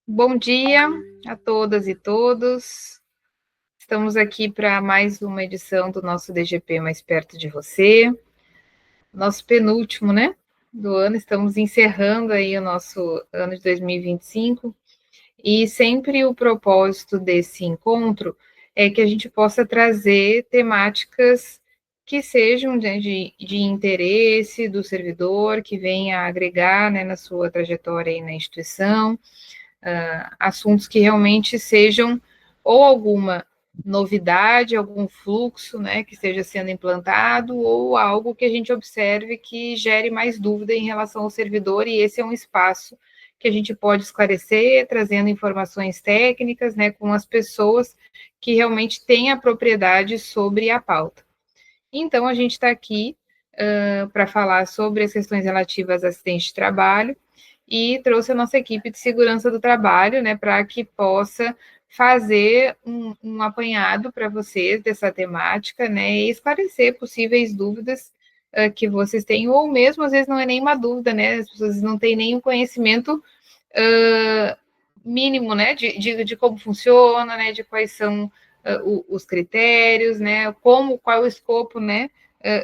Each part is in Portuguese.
Bom dia a todas e todos. Estamos aqui para mais uma edição do nosso DGP Mais Perto de Você. Nosso penúltimo, né, do ano. Estamos encerrando aí o nosso ano de 2025 e sempre o propósito desse encontro é que a gente possa trazer temáticas que sejam de interesse do servidor, que venha agregar, né, na sua trajetória aí na instituição, assuntos que realmente sejam ou alguma novidade, algum fluxo, né, que esteja sendo implantado, ou algo que a gente observe que gere mais dúvida em relação ao servidor, e esse é um espaço que a gente pode esclarecer, trazendo informações técnicas, né, com as pessoas que realmente têm a propriedade sobre a pauta. Então, a gente está aqui para falar sobre as questões relativas a acidente de trabalho, e trouxe a nossa equipe de segurança do trabalho, né, para que possa fazer um apanhado para vocês dessa temática, né, e esclarecer possíveis dúvidas que vocês têm, ou mesmo às vezes não é nenhuma dúvida, né, as pessoas não têm nenhum conhecimento mínimo, né, de como funciona, né, de quais são os critérios, né, qual é o escopo, né,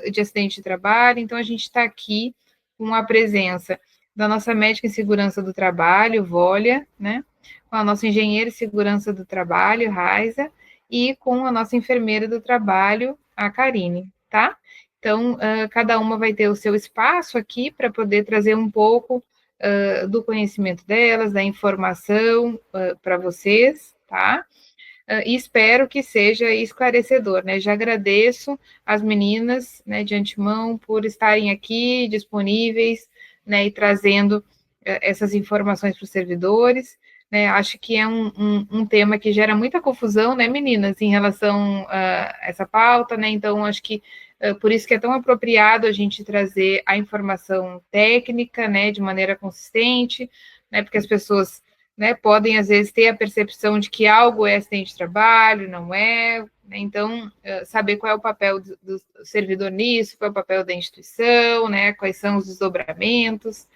de acidente de trabalho. Então, a gente está aqui com a presença da nossa médica em segurança do trabalho, Vólia, né, com a nossa engenheira em segurança do trabalho, Raiza, e com a nossa enfermeira do trabalho, a Karine, tá? Então, cada uma vai ter o seu espaço aqui para poder trazer um pouco do conhecimento delas, da informação para vocês, tá? E espero que seja esclarecedor, né? Já agradeço as meninas, né, de antemão por estarem aqui disponíveis, né, e trazendo essas informações para os servidores, né? Acho que é um tema que gera muita confusão, né, meninas, em relação a essa pauta, né? Então, acho que por isso que é tão apropriado a gente trazer a informação técnica, né, de maneira consistente, né, porque as pessoas, né, podem às vezes ter a percepção de que algo é acidente de trabalho, não é, né? Então, saber qual é o papel do servidor nisso, qual é o papel da instituição, né, quais são os desdobramentos.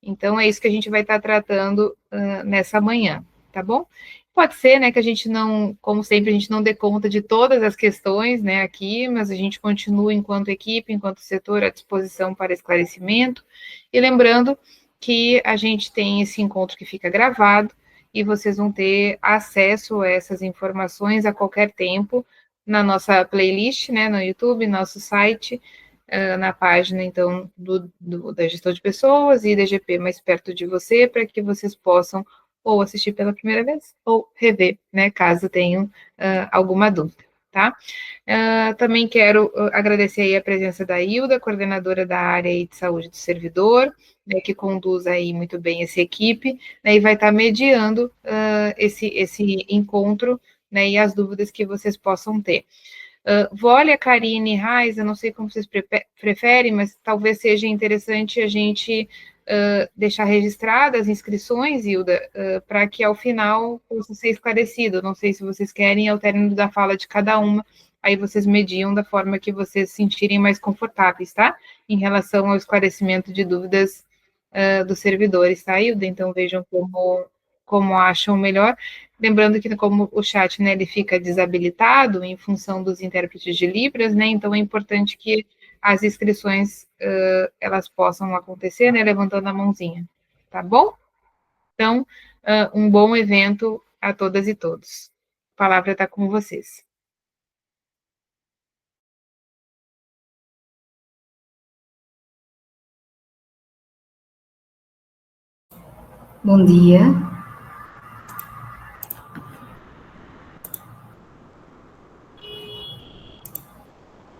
Então, é isso que a gente vai estar tratando nessa manhã, tá bom? Pode ser, né, que a gente não, como sempre, a gente não dê conta de todas as questões, né, aqui, mas a gente continua enquanto equipe, enquanto setor, à disposição para esclarecimento. E lembrando que a gente tem esse encontro que fica gravado e vocês vão ter acesso a essas informações a qualquer tempo na nossa playlist, né, no YouTube, nosso site, na página, então, da gestão de pessoas e DGP mais perto de você, para que vocês possam ou assistir pela primeira vez ou rever, né, caso tenham alguma dúvida, tá? Também quero agradecer aí a presença da Hilda, coordenadora da área aí de saúde do servidor, né, que conduz aí muito bem essa equipe, né, e vai estar mediando esse encontro, né, e as dúvidas que vocês possam ter. Vólia, Karine, Raiz, eu não sei como vocês preferem, mas talvez seja interessante a gente deixar registradas as inscrições, Hilda, para que ao final possa ser esclarecido. Não sei se vocês querem, ao término da fala de cada uma, aí vocês mediam da forma que vocês se sentirem mais confortáveis, tá? Em relação ao esclarecimento de dúvidas dos servidores, tá, Hilda? Então vejam como acham melhor. Lembrando que como o chat, né, ele fica desabilitado em função dos intérpretes de Libras, né, então é importante que as inscrições elas possam acontecer, né, levantando a mãozinha, tá bom? Então, um bom evento a todas e todos. A palavra está com vocês. Bom dia.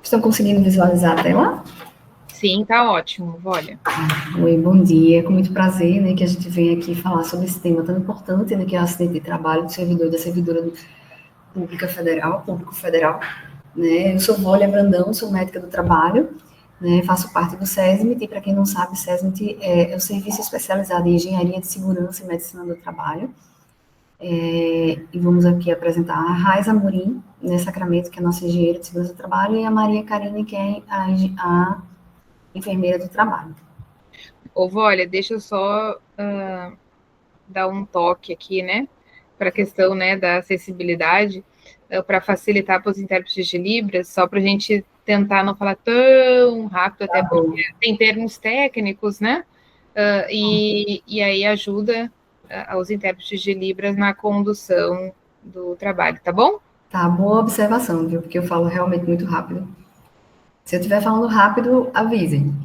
Estão conseguindo visualizar a tela? Sim, tá ótimo, olha. Oi, bom dia. Com muito prazer, né, que a gente vem aqui falar sobre esse tema tão importante, né, que é o acidente de trabalho do servidor e da servidora público federal, né? Eu sou Vólia Brandão, sou médica do trabalho, né, faço parte do SESMIT, e para quem não sabe, SESMIT é o Serviço Especializado em Engenharia de Segurança e Medicina do Trabalho. E vamos aqui apresentar a Raiza Amorim, né, Sacramento, que é a nossa engenheira de segurança do trabalho, e a Maria Karine, que é a enfermeira do trabalho. Ô, Vólia, deixa eu só dar um toque aqui, né, para a questão, né, da acessibilidade, para facilitar para os intérpretes de Libras, só para a gente tentar não falar tão rápido, até porque tem termos técnicos, né, e aí ajuda aos intérpretes de Libras na condução do trabalho, tá bom? Tá, boa observação, viu? Porque eu falo realmente muito rápido. Se eu estiver falando rápido, avisem.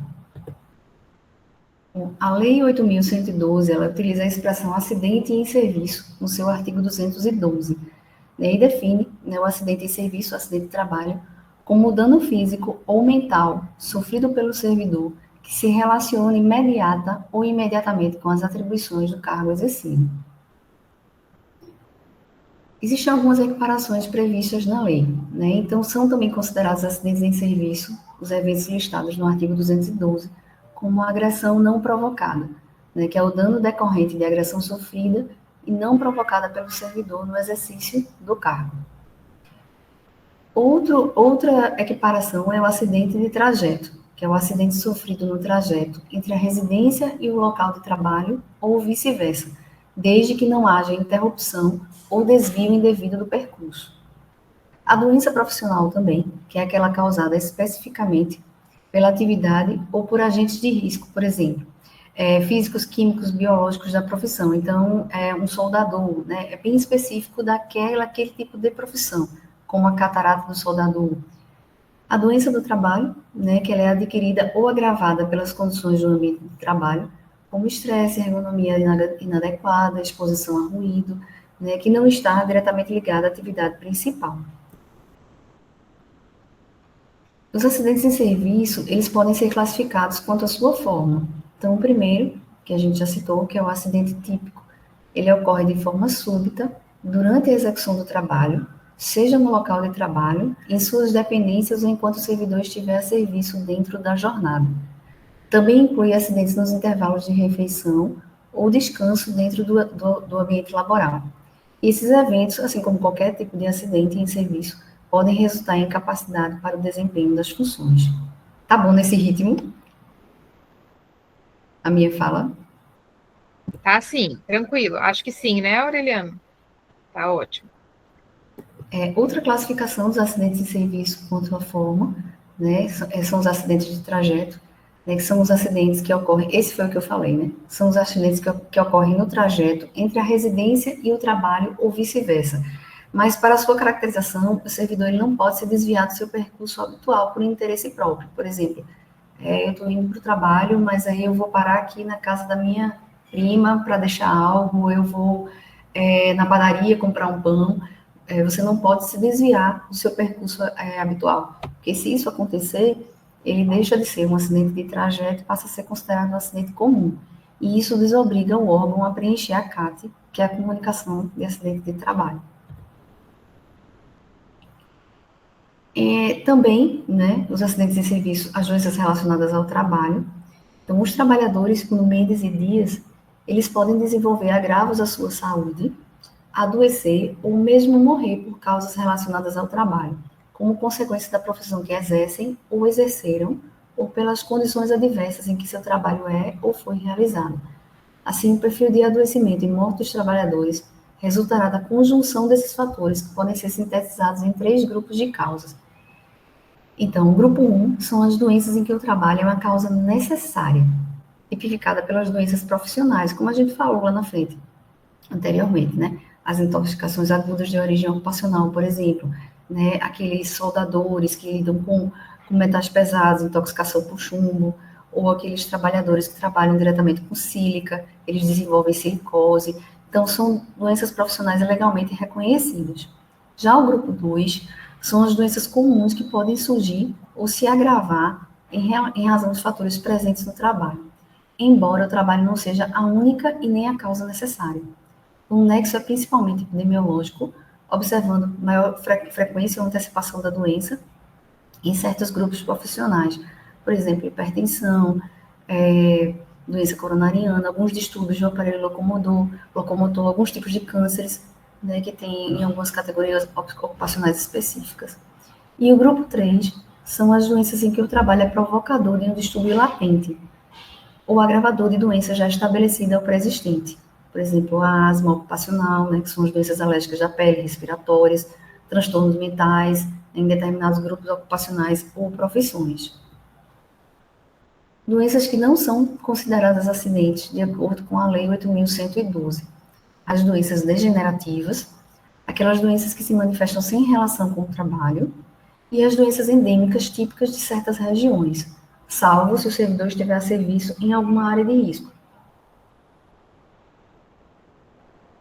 A Lei 8.112, ela utiliza a expressão acidente em serviço no seu artigo 212, né, e define, né, o acidente em serviço, o acidente de trabalho, como dano físico ou mental sofrido pelo servidor que se relacione imediata ou imediatamente com as atribuições do cargo exercido. Existem algumas equiparações previstas na lei, né? Então são também considerados acidentes em serviço os eventos listados no artigo 212 como agressão não provocada, né? Que é o dano decorrente de agressão sofrida e não provocada pelo servidor no exercício do cargo. Outra equiparação é o acidente de trajeto, que é o acidente sofrido no trajeto entre a residência e o local de trabalho ou vice-versa, desde que não haja interrupção ou desvio indevido do percurso. A doença profissional também, que é aquela causada especificamente pela atividade ou por agentes de risco, por exemplo, físicos, químicos, biológicos da profissão. Então, um soldador, né, é bem específico aquele tipo de profissão, como a catarata do soldador. A doença do trabalho, né, que ela é adquirida ou agravada pelas condições do ambiente de trabalho, como estresse, ergonomia inadequada, exposição a ruído, né, que não está diretamente ligada à atividade principal. Os acidentes em serviço, eles podem ser classificados quanto à sua forma. Então, o primeiro, que a gente já citou, que é o acidente típico, ele ocorre de forma súbita, durante a execução do trabalho, seja no local de trabalho, em suas dependências ou enquanto o servidor estiver a serviço dentro da jornada. Também inclui acidentes nos intervalos de refeição ou descanso dentro do ambiente laboral. E esses eventos, assim como qualquer tipo de acidente em serviço, podem resultar em incapacidade para o desempenho das funções. Tá bom nesse ritmo? A minha fala? Tá sim, tranquilo. Acho que sim, né, Aureliano? Tá ótimo. Outra classificação dos acidentes em serviço quanto à forma, né, são os acidentes de trajeto, né, que são os acidentes que ocorrem, esse foi o que eu falei, né, são os acidentes que ocorrem no trajeto entre a residência e o trabalho ou vice-versa. Mas para a sua caracterização, o servidor ele não pode se desviar do seu percurso habitual por interesse próprio. Por exemplo, eu estou indo para o trabalho, mas aí eu vou parar aqui na casa da minha prima para deixar algo, eu vou na padaria comprar um pão. Você não pode se desviar do seu percurso habitual, porque se isso acontecer, ele deixa de ser um acidente de trajeto e passa a ser considerado um acidente comum. E isso desobriga o órgão a preencher a CAT, que é a comunicação de acidente de trabalho. Também, né, os acidentes em serviço, as doenças relacionadas ao trabalho. Então, os trabalhadores com MEDs e DIAs, eles podem desenvolver agravos à sua saúde, adoecer ou mesmo morrer por causas relacionadas ao trabalho, como consequência da profissão que exercem ou exerceram, ou pelas condições adversas em que seu trabalho é ou foi realizado. Assim, o perfil de adoecimento e morte dos trabalhadores resultará da conjunção desses fatores, que podem ser sintetizados em 3 grupos de causas. Então, o grupo 1 são as doenças em que o trabalho é uma causa necessária, tipificada pelas doenças profissionais, como a gente falou lá na frente, anteriormente, né? As intoxicações agudas de origem ocupacional, por exemplo, né? Aqueles soldadores que lidam com metais pesados, intoxicação por chumbo, ou aqueles trabalhadores que trabalham diretamente com sílica, eles desenvolvem silicose. Então, são doenças profissionais legalmente reconhecidas. Já o grupo 2 são as doenças comuns que podem surgir ou se agravar em razão dos fatores presentes no trabalho, embora o trabalho não seja a única e nem a causa necessária. O nexo é principalmente epidemiológico, observando maior frequência ou antecipação da doença em certos grupos profissionais, por exemplo, hipertensão, doença coronariana, alguns distúrbios do aparelho locomotor, alguns tipos de cânceres, né, que tem em algumas categorias ocupacionais específicas. E o grupo 3 são as doenças em que o trabalho é provocador de um distúrbio latente ou agravador de doença já estabelecida ou pré-existente. Por por exemplo, a asma ocupacional, né, que são as doenças alérgicas da pele, respiratórias, transtornos mentais, em determinados grupos ocupacionais ou profissões. Doenças que não são consideradas acidentes, de acordo com a Lei 8.112. As doenças degenerativas, aquelas doenças que se manifestam sem relação com o trabalho, e as doenças endêmicas típicas de certas regiões, salvo se o servidor estiver a serviço em alguma área de risco.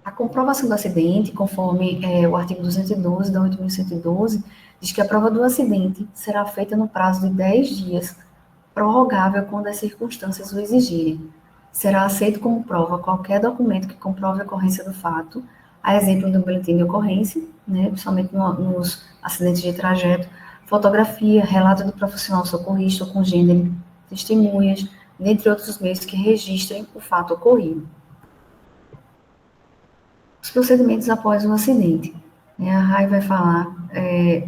A comprovação do acidente, conforme o artigo 212 da 8.112, diz que a prova do acidente será feita no prazo de 10 dias, prorrogável quando as circunstâncias o exigirem. Será aceito como prova qualquer documento que comprove a ocorrência do fato, a exemplo do boletim de ocorrência, né, principalmente nos acidentes de trajeto, fotografia, relato do profissional socorrista ou congênere, testemunhas, dentre outros meios que registrem o fato ocorrido. Os procedimentos após o acidente. A Rai vai falar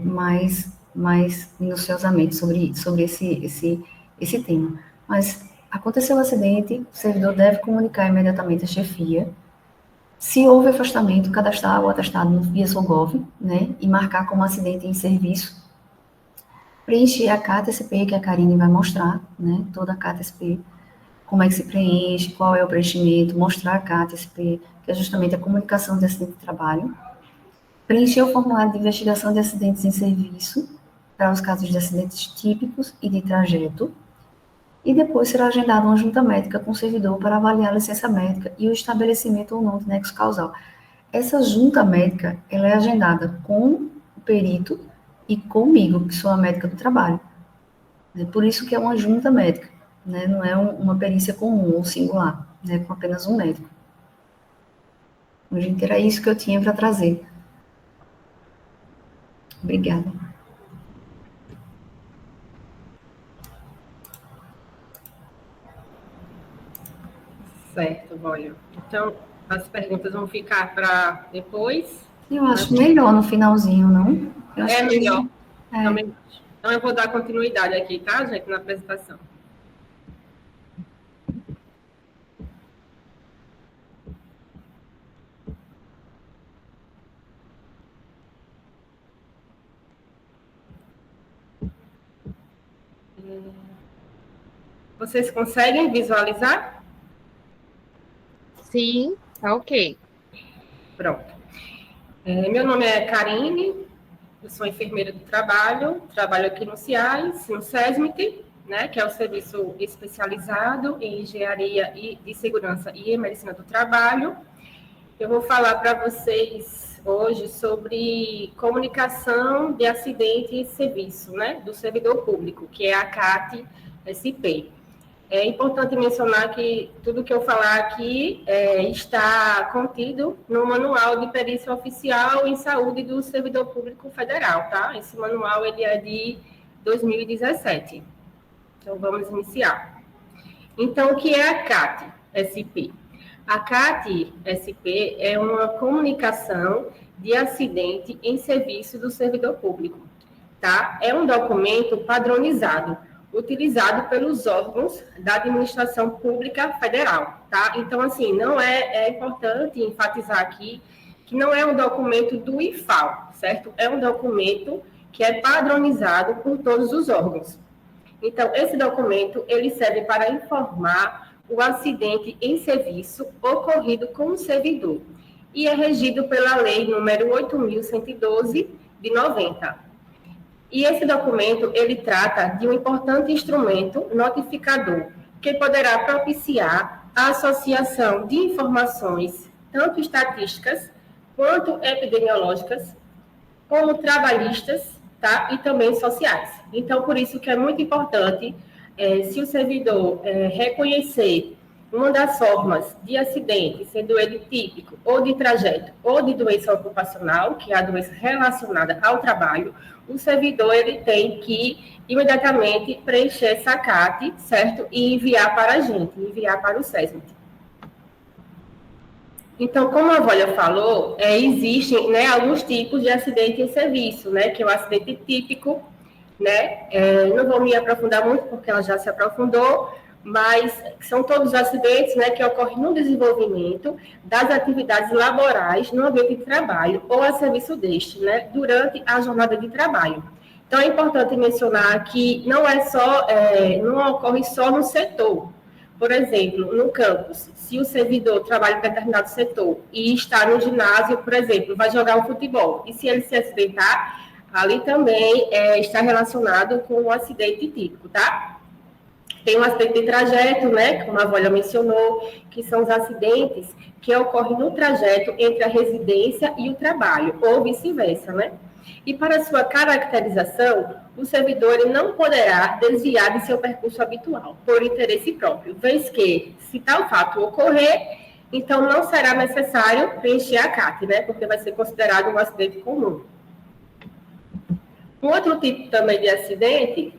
mais minuciosamente sobre esse tema. Mas aconteceu o acidente, o servidor deve comunicar imediatamente à chefia. Se houve afastamento, cadastrar o atestado no Via Solgov, né, e marcar como acidente em serviço. Preencher a carta SP, que a Karine vai mostrar, né, toda a carta SP, como é que se preenche, qual é o preenchimento, mostrar a carta SP, que é justamente a comunicação de acidente de trabalho. Preencher o formulário de investigação de acidentes em serviço, para os casos de acidentes típicos e de trajeto. E depois será agendada uma junta médica com o servidor para avaliar a licença médica e o estabelecimento ou não de nexo causal. Essa junta médica, ela é agendada com o perito e comigo, que sou a médica do trabalho. Por isso que é uma junta médica, né? Não é uma perícia comum ou singular, né? Com apenas um médico. Gente, era isso que eu tinha para trazer. Obrigada. Certo, Vólia. Então, as perguntas vão ficar para depois? Eu acho melhor no finalzinho, não? Eu acho melhor. Também. Então, eu vou dar continuidade aqui, tá, gente, na apresentação. Vocês conseguem visualizar? Sim, tá ok. Pronto. Meu nome é Karine, eu sou enfermeira do trabalho aqui no CIAS, no SESMIT, né, que é o Serviço Especializado em Engenharia de Segurança e Medicina do Trabalho. Eu vou falar para vocês hoje sobre comunicação de acidente e serviço, né, do servidor público, que é a CAT-SP. É importante mencionar que tudo que eu falar aqui está contido no Manual de Perícia Oficial em Saúde do Servidor Público Federal, tá? Esse manual ele é de 2017. Então, vamos iniciar. Então, o que é a CAT-SP? A CAT-SP é uma comunicação de acidente em serviço do servidor público, tá? É um documento padronizado, utilizado pelos órgãos da administração pública federal, tá? Então, assim, não é importante enfatizar aqui que não é um documento do IFAL, certo? É um documento que é padronizado por todos os órgãos. Então, esse documento, ele serve para informar o acidente em serviço ocorrido com o servidor e é regido pela Lei número 8.112 de 90. E esse documento, ele trata de um importante instrumento notificador, que poderá propiciar a associação de informações, tanto estatísticas, quanto epidemiológicas, como trabalhistas, tá? E também sociais. Então, por isso que é muito importante, se o servidor reconhecer uma das formas de acidente, sendo ele típico, ou de trajeto, ou de doença ocupacional, que é a doença relacionada ao trabalho, o servidor ele tem que imediatamente preencher essa CAT, certo? E enviar para a gente, enviar para o SESMIT. Então, como a Vólia falou, existem, né, alguns tipos de acidente em serviço, né, que é o acidente típico, né? Não vou me aprofundar muito, porque ela já se aprofundou, mas são todos acidentes, né, que ocorrem no desenvolvimento das atividades laborais no ambiente de trabalho ou a serviço deste, né, durante a jornada de trabalho. Então, é importante mencionar que não ocorre só no setor. Por exemplo, no campus, se o servidor trabalha em determinado setor e está no ginásio, por exemplo, vai jogar um futebol, e se ele se acidentar, ali também está relacionado com um acidente típico, tá? Tem um acidente de trajeto, né, como a Volha mencionou, que são os acidentes que ocorrem no trajeto entre a residência e o trabalho, ou vice-versa, né? E para sua caracterização, o servidor ele não poderá desviar de seu percurso habitual, por interesse próprio, vez que, se tal fato ocorrer, então não será necessário preencher a CAT, né, porque vai ser considerado um acidente comum. Um outro tipo também de acidente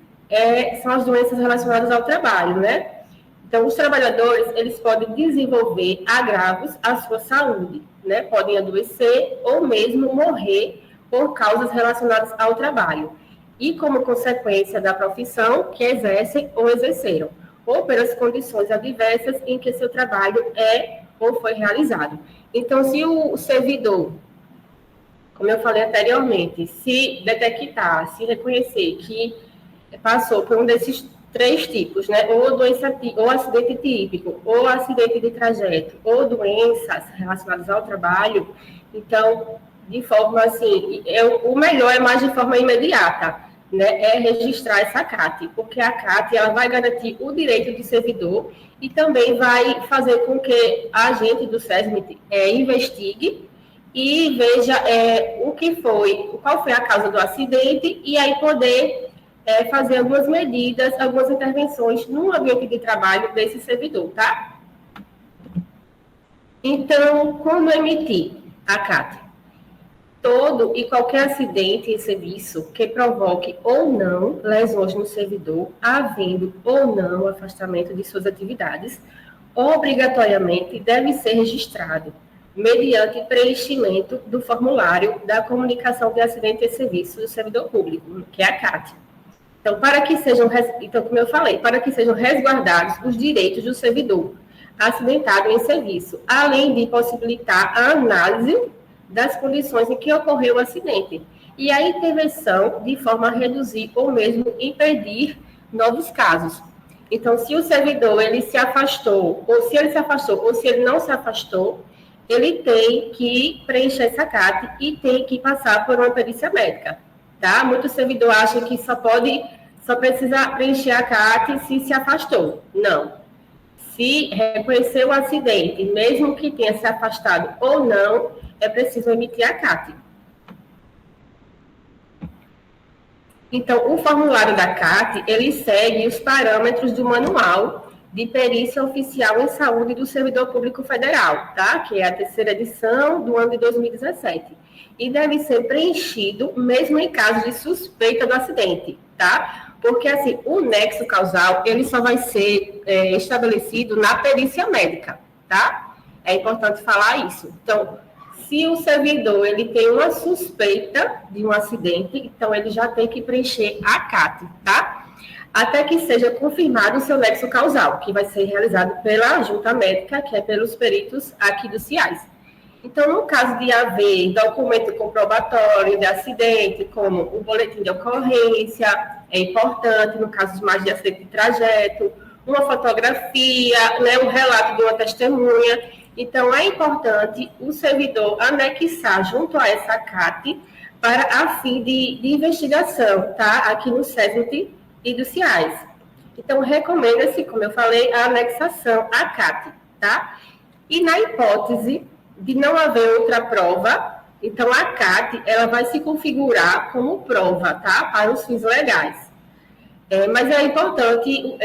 são as doenças relacionadas ao trabalho, né? Então, os trabalhadores, eles podem desenvolver agravos à sua saúde, né? Podem adoecer ou mesmo morrer por causas relacionadas ao trabalho. E como consequência da profissão que exercem ou exerceram, ou pelas condições adversas em que seu trabalho ou foi realizado. Então, se o servidor, como eu falei anteriormente, se detectar, se reconhecer que passou por um desses 3 tipos, né? Ou acidente típico, ou acidente de trajeto, ou doenças relacionadas ao trabalho, então, de forma assim, o melhor é mais de forma imediata, né? É registrar essa CAT, porque a CAT ela vai garantir o direito do servidor e também vai fazer com que a agente do SESMIT investigue e veja qual foi a causa do acidente, e aí poder fazer algumas medidas, algumas intervenções no ambiente de trabalho desse servidor, tá? Então, quando emitir a CAT? Todo e qualquer acidente em serviço que provoque ou não lesões no servidor, havendo ou não afastamento de suas atividades, obrigatoriamente deve ser registrado, mediante preenchimento do formulário da comunicação de acidente em serviço do servidor público, que é a CAT. Então, como eu falei, para que sejam resguardados os direitos do servidor acidentado em serviço, além de possibilitar a análise das condições em que ocorreu o acidente e a intervenção de forma a reduzir ou mesmo impedir novos casos. Então, se o servidor ele se afastou, ou se ele não se afastou, ele tem que preencher essa CAT e tem que passar por uma perícia médica. Tá? Muitos servidores acham que só precisa preencher a CAT se afastou. Não. Se reconhecer o acidente, mesmo que tenha se afastado ou não, é preciso emitir a CAT. Então, o formulário da CAT, ele segue os parâmetros do Manual de Perícia Oficial em Saúde do Servidor Público Federal, tá? Que é a 3ª edição do ano de 2017. E deve ser preenchido mesmo em caso de suspeita do acidente, tá? Porque, assim, o nexo causal, ele só vai ser estabelecido na perícia médica, tá? É importante falar isso. Então, se o servidor, ele tem uma suspeita de um acidente, então ele já tem que preencher a CAT, tá? Até que seja confirmado o seu nexo causal, que vai ser realizado pela junta médica, que é pelos peritos aqui do CIAS. Então, no caso de haver documento comprobatório de acidente, como o boletim de ocorrência, é importante, no caso mais de acidente de trajeto, uma fotografia, né, um relato de uma testemunha. Então, é importante o servidor anexar junto a essa CAT para a fim de investigação, tá? Aqui no SESMIT e do CIAS. Então, recomenda-se, como eu falei, a anexação à CAT, tá? E na hipótese de não haver outra prova, então a CAT ela vai se configurar como prova, tá? Para os fins legais. Mas é importante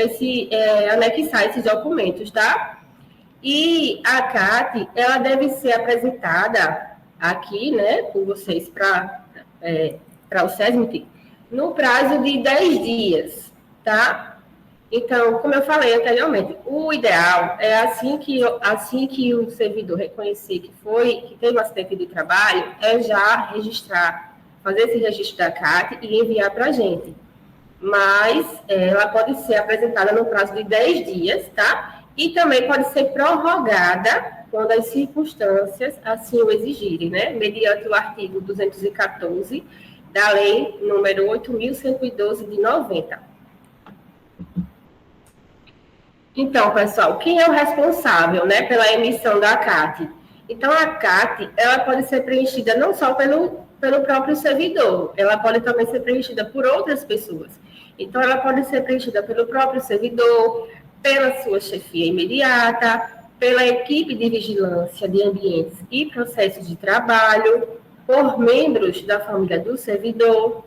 anexar esses documentos, tá? E a CAT, ela deve ser apresentada aqui, né, por vocês para o SESMIT, no prazo de 10 dias, tá? Então, como eu falei anteriormente, o ideal é assim que o servidor reconhecer que teve um acidente de trabalho, é já registrar, fazer esse registro da CAT e enviar para a gente. mas ela pode ser apresentada no prazo de 10 dias, tá? E também pode ser prorrogada quando as circunstâncias assim o exigirem, né? Mediante o artigo 214 da Lei número 8.112 de 90. Então, pessoal, quem é o responsável, né, pela emissão da CAT? Então, a CAT, ela pode ser preenchida não só pelo próprio servidor, ela pode também ser preenchida por outras pessoas. Então, ela pode ser preenchida pelo próprio servidor, pela sua chefia imediata, pela equipe de vigilância de ambientes e processos de trabalho, por membros da família do servidor,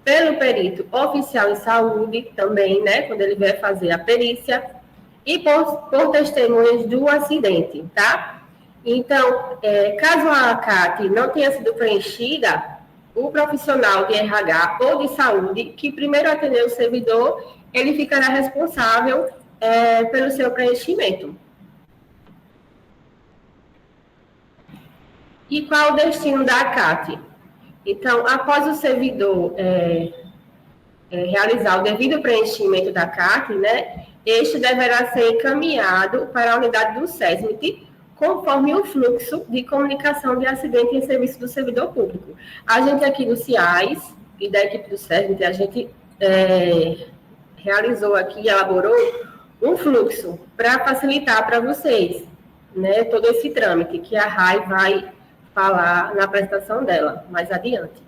pelo perito oficial em saúde também, né, quando ele vier fazer a perícia, e por testemunhas do acidente, tá? Então, caso a CAT não tenha sido preenchida, o profissional de RH ou de saúde que primeiro atendeu o servidor, ele ficará responsável pelo seu preenchimento. E qual o destino da CAT? Então, após o servidor realizar o devido preenchimento da CAT, né, este deverá ser encaminhado para a unidade do SESMIT, conforme o fluxo de comunicação de acidente em serviço do servidor público. A gente aqui do CIAS e da equipe do SESMIT, a gente realizou aqui, elaborou um fluxo para facilitar para vocês, né, todo esse trâmite que a RAI vai falar na apresentação dela mais adiante.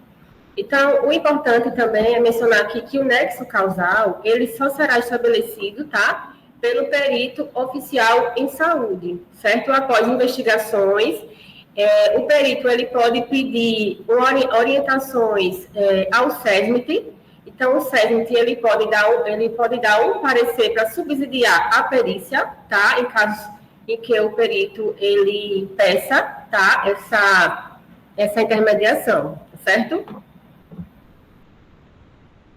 Então, o importante também é mencionar aqui que o nexo causal, ele só será estabelecido, tá? Pelo perito oficial em saúde, certo? Após investigações, o perito, ele pode pedir orientações ao SESMIT. Então, o SESMIT, ele pode dar um parecer para subsidiar a perícia, tá? Em casos em que o perito, ele peça, tá? Essa intermediação, certo?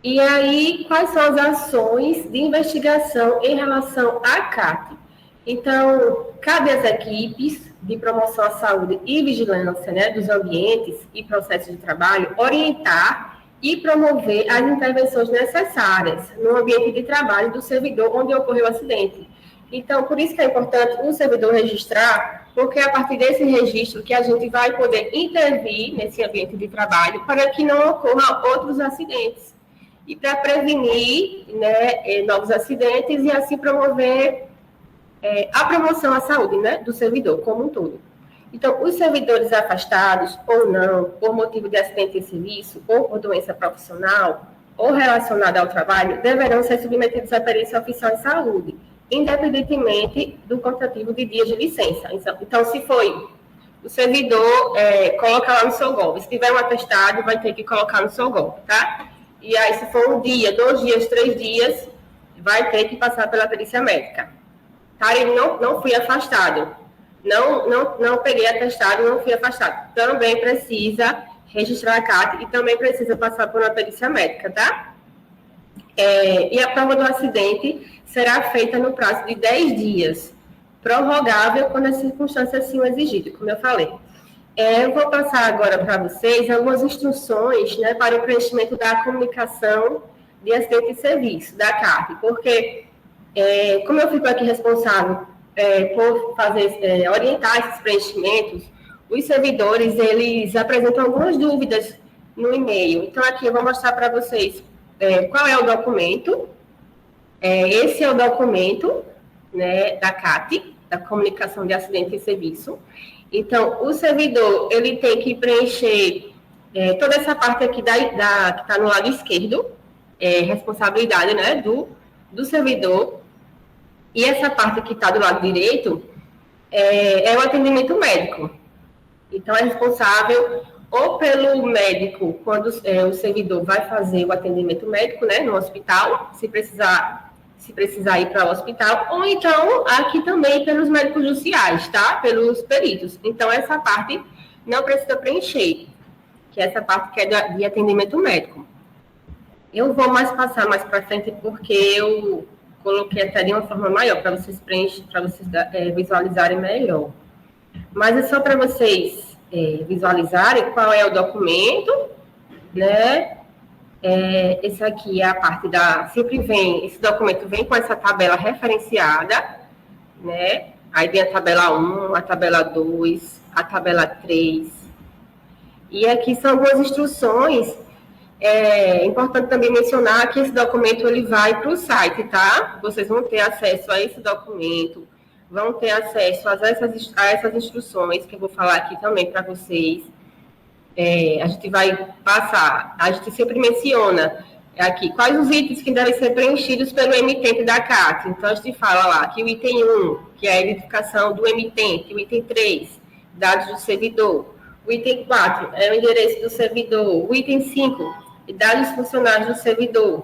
E aí, quais são as ações de investigação em relação à CAT? Então, cabe às equipes de promoção à saúde e vigilância, né, dos ambientes e processos de trabalho orientar e promover as intervenções necessárias no ambiente de trabalho do servidor onde ocorreu o acidente. Então, por isso que é importante o servidor registrar, porque é a partir desse registro que a gente vai poder intervir nesse ambiente de trabalho para que não ocorram outros acidentes. E para prevenir, né, novos acidentes e assim promover a promoção à saúde, né, do servidor como um todo. Então, os servidores afastados ou não, por motivo de acidente em serviço, ou por doença profissional, ou relacionada ao trabalho, deverão ser submetidos à perícia oficial em saúde, independentemente do quantitativo de dias de licença. Então, se foi o servidor, coloca lá no seu golpe. Se tiver um atestado, vai ter que colocar no seu golpe, tá? E aí, se for 1 dia, 2 dias, 3 dias, vai ter que passar pela perícia médica. Karen, não fui afastado. Não peguei atestado, não fui afastado. Também precisa registrar a CAT e também precisa passar por uma perícia médica, tá? E a prova do acidente será feita no prazo de 10 dias, prorrogável quando as circunstâncias assim o exigirem, como eu falei. Eu vou passar agora para vocês algumas instruções, né, para o preenchimento da comunicação de acidente de serviço, da CAT, porque, como eu fico aqui responsável por orientar esses preenchimentos, os servidores, eles apresentam algumas dúvidas no e-mail. Então, aqui eu vou mostrar para vocês qual é o documento. Esse é o documento, né, da CAT, da Comunicação de Acidente de Serviço. Então, o servidor, ele tem que preencher toda essa parte aqui que está no lado esquerdo, responsabilidade, né, do servidor. E essa parte que está do lado direito é o atendimento médico. Então, é responsável ou pelo médico, quando o servidor vai fazer o atendimento médico, né, no hospital, se precisar ir para o hospital, ou então aqui também pelos médicos sociais, tá? Pelos peritos. Então, essa parte não precisa preencher, que é essa parte que é de atendimento médico. Eu vou passar mais para frente, porque eu coloquei até de uma forma maior, para vocês visualizarem melhor. Mas é só para vocês visualizarem qual é o documento, né? Esse aqui é a parte esse documento vem com essa tabela referenciada, né? Aí vem a tabela 1, a tabela 2, a tabela 3. E aqui são algumas instruções. É importante também mencionar que esse documento ele vai para o site, tá? Vocês vão ter acesso a esse documento, vão ter acesso a essas instruções que eu vou falar aqui também para vocês. A gente vai passar, a gente sempre menciona aqui quais os itens que devem ser preenchidos pelo emitente da CAT. Então, a gente fala lá que o item 1, que é a identificação do emitente, o item 3, dados do servidor, o item 4 é o endereço do servidor, o item 5, dados funcionários do servidor,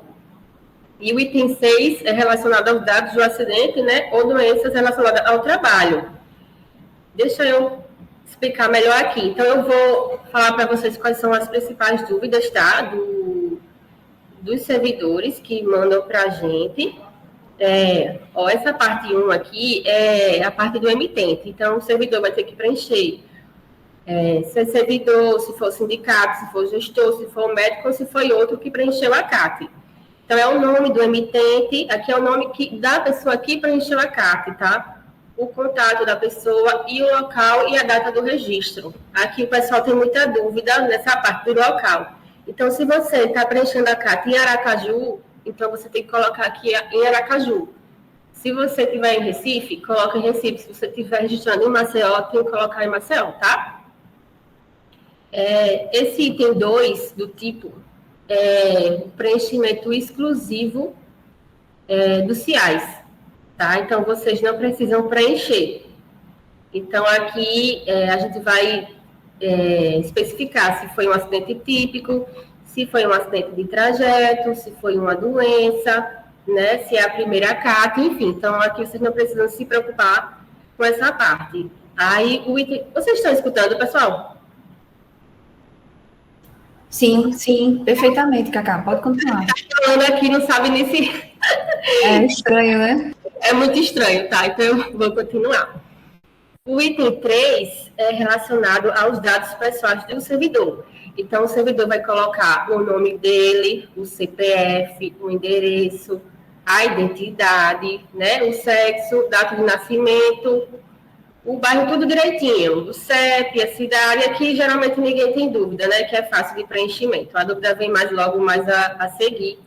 e o item 6 é relacionado aos dados do acidente, né, ou doenças relacionadas ao trabalho. Deixa eu explicar melhor aqui. Então, eu vou falar para vocês quais são as principais dúvidas, tá? Dos servidores que mandam para a gente. Essa parte 1 aqui é a parte do emitente. Então, o servidor vai ter que preencher se é servidor, se for sindicato, se for gestor, se for médico ou se foi outro que preencheu a CAT. Então, é o nome do emitente, aqui é o nome da pessoa que preencheu a CAT, tá? O contato da pessoa e o local e a data do registro. Aqui o pessoal tem muita dúvida nessa parte do local. Então, se você está preenchendo a CAT em Aracaju, então você tem que colocar aqui em Aracaju. Se você estiver em Recife, coloca em Recife. Se você estiver registrando em Maceió, tem que colocar em Maceió, tá? Esse item 2 do tipo preenchimento exclusivo dos CIAs, tá? Então, vocês não precisam preencher. Então, aqui a gente vai especificar se foi um acidente típico, se foi um acidente de trajeto, se foi uma doença, né? Se é a primeira CAT, enfim. Então, aqui vocês não precisam se preocupar com essa parte. Aí, o item... Vocês estão escutando, pessoal? Sim, perfeitamente, Cacá. Pode continuar. Falando aqui, não sabe nesse... É estranho, né? É muito estranho, tá? Então, eu vou continuar. O item 3 é relacionado aos dados pessoais do servidor. Então, o servidor vai colocar o nome dele, o CPF, o endereço, a identidade, né? O sexo, data de nascimento, o bairro tudo direitinho, o CEP, a cidade, aqui geralmente ninguém tem dúvida, né? Que é fácil de preenchimento. A dúvida vem logo mais a seguir.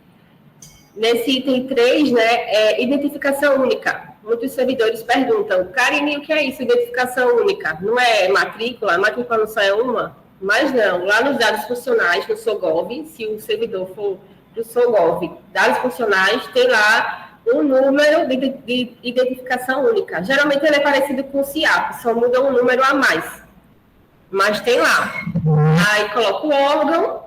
Nesse item 3, né, é identificação única. Muitos servidores perguntam, Karine, o que é isso, identificação única? Não é matrícula? A matrícula não só é uma? Mas não, lá nos dados funcionais, no SOGOV, se o servidor for do SOGOV, dados funcionais, tem lá um número de identificação única. Geralmente ele é parecido com o CIAP, só muda um número a mais. Mas tem lá. Aí coloca o órgão,